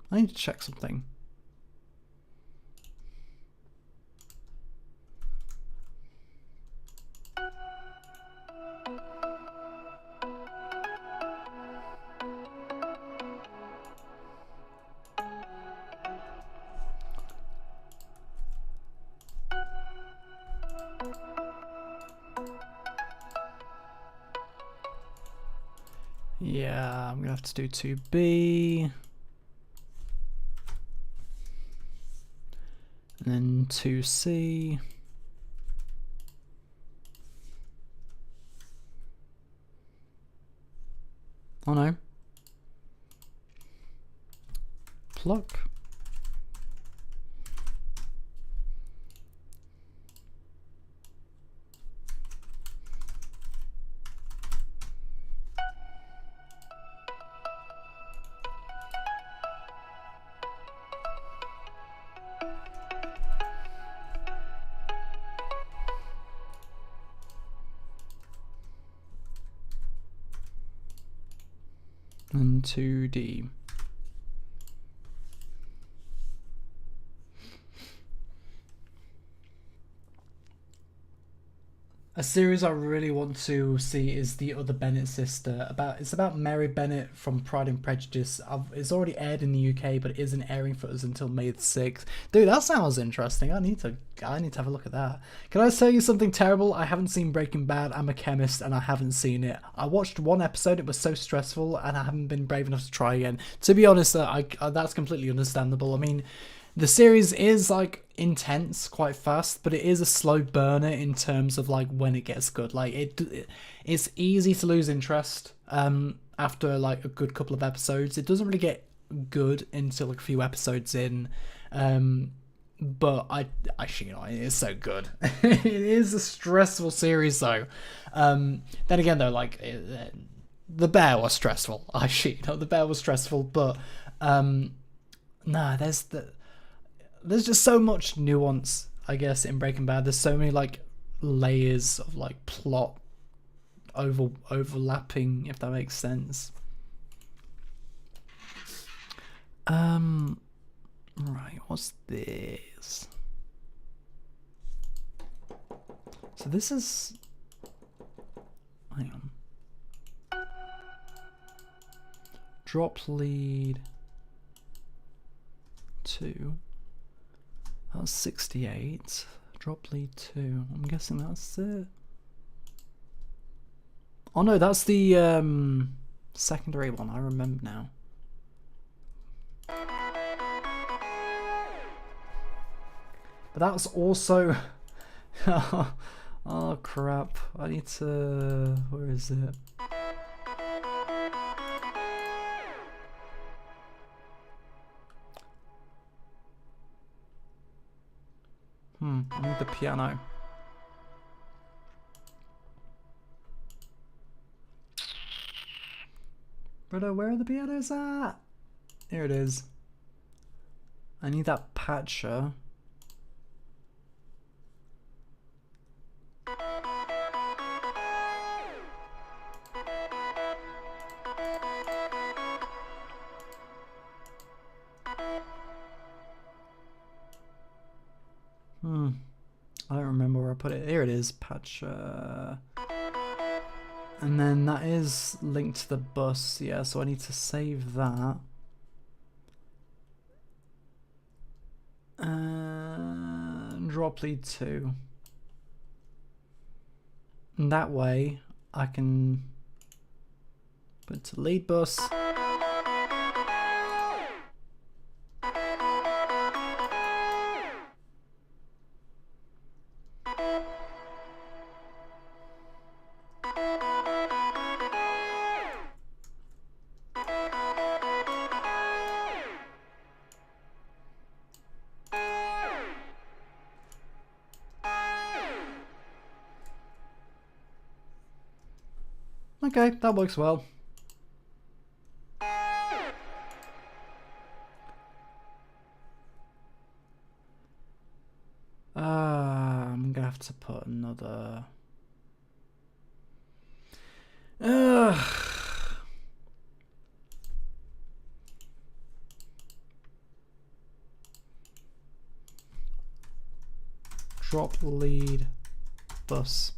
I need to check something. Yeah, I'm gonna have to do 2B. And then 2C. Oh no. Pluck. and 2D. A series I really want to see is The Other Bennett Sister. It's about Mary Bennett from Pride and Prejudice. It's already aired in the UK, but it isn't airing for us until May the 6th. Dude, that sounds interesting. I need to have a look at that. Can I tell you something terrible? I haven't seen Breaking Bad. I'm a chemist and I haven't seen it. I watched one episode. It was so stressful and I haven't been brave enough to try again. To be honest, that's completely understandable. I mean, the series is like intense quite fast, but it is a slow burner in terms of like when it gets good. Like it's easy to lose interest after like a good couple of episodes. It doesn't really get good until like a few episodes in, but I you know, it is so good. It is a stressful series though. Then again though, like the bear was stressful. The bear was stressful, but there's just so much nuance, I guess, in Breaking Bad. There's so many like layers of like plot overlapping, if that makes sense. Right, what's this? So this is, hang on. Drop lead 2. That was 68. Drop lead 2. I'm guessing that's it. Oh no, that's the secondary one. I remember now. But that was also... oh crap. I need to... Where is it? I need the piano. But where are the pianos at? Here it is. I need that patcher. I don't remember where I put it. Here it is, patch. And then that is linked to the bus, yeah, so I need to save that. And drop lead 2. And that way I can put it to lead bus. Okay, that works well. I'm gonna have to put another... Drop lead bus.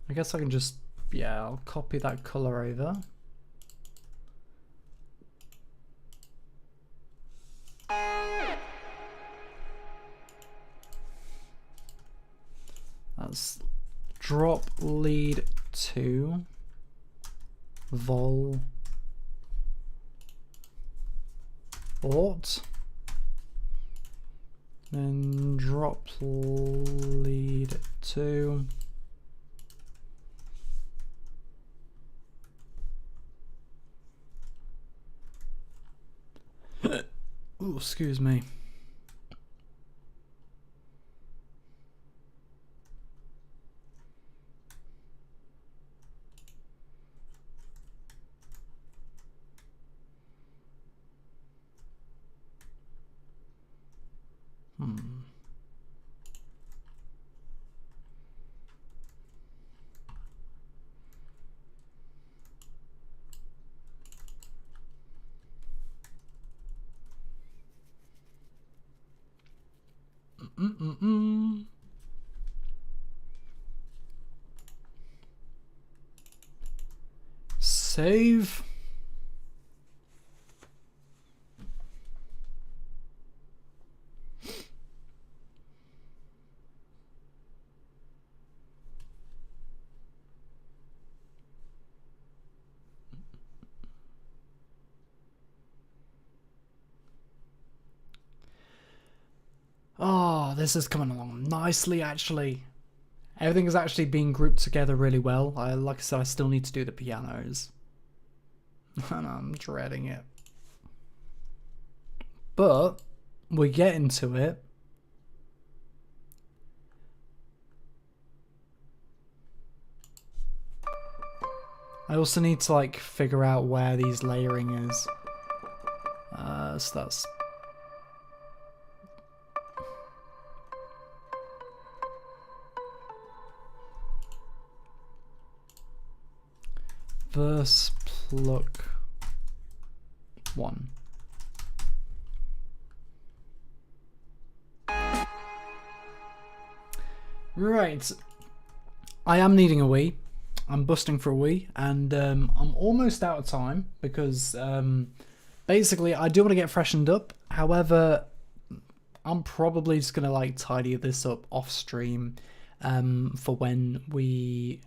I guess I can just, yeah, I'll copy that color over. That's drop lead 2 vol aught, then drop lead 2. Oh, excuse me. Save. Oh, this is coming along nicely, actually. Everything is actually being grouped together really well. Like I said, I still need to do the pianos. And I'm dreading it. But we get into it. I also need to like figure out where these layering is. So that's verse pluck 1. Right. I am needing a wee. I'm busting for a wee, and I'm almost out of time because basically I do want to get freshened up. However, I'm probably just gonna like tidy this up off stream for when we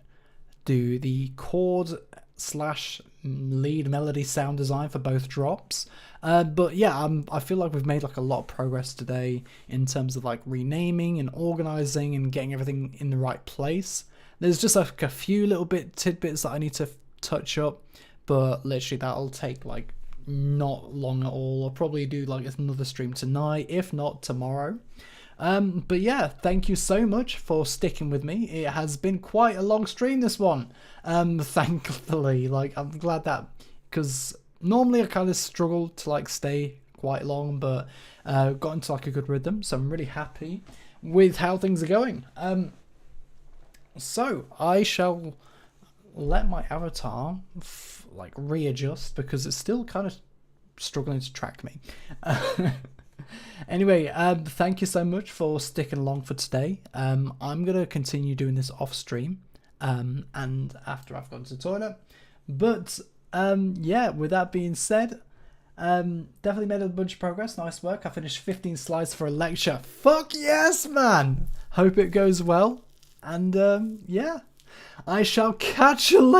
do the chord / lead melody sound design for both drops. But yeah, I feel like we've made like a lot of progress today in terms of like renaming and organizing and getting everything in the right place. There's just like a few little tidbits that I need to touch up, but literally that'll take like not long at all. I'll probably do like another stream tonight, if not tomorrow. But yeah, thank you so much for sticking with me. It has been quite a long stream, this one. Thankfully, like I'm glad that, because normally I kind of struggle to like stay quite long, but got into like a good rhythm, so I'm really happy with how things are going. So I shall let my avatar like readjust because it's still kind of struggling to track me. Anyway, thank you so much for sticking along for today. I'm gonna continue doing this off stream and after I've gone to the toilet, but yeah, with that being said, definitely made a bunch of progress. Nice work. I finished 15 slides for a lecture. Fuck yes, man. Hope it goes well. And yeah, I shall catch you later.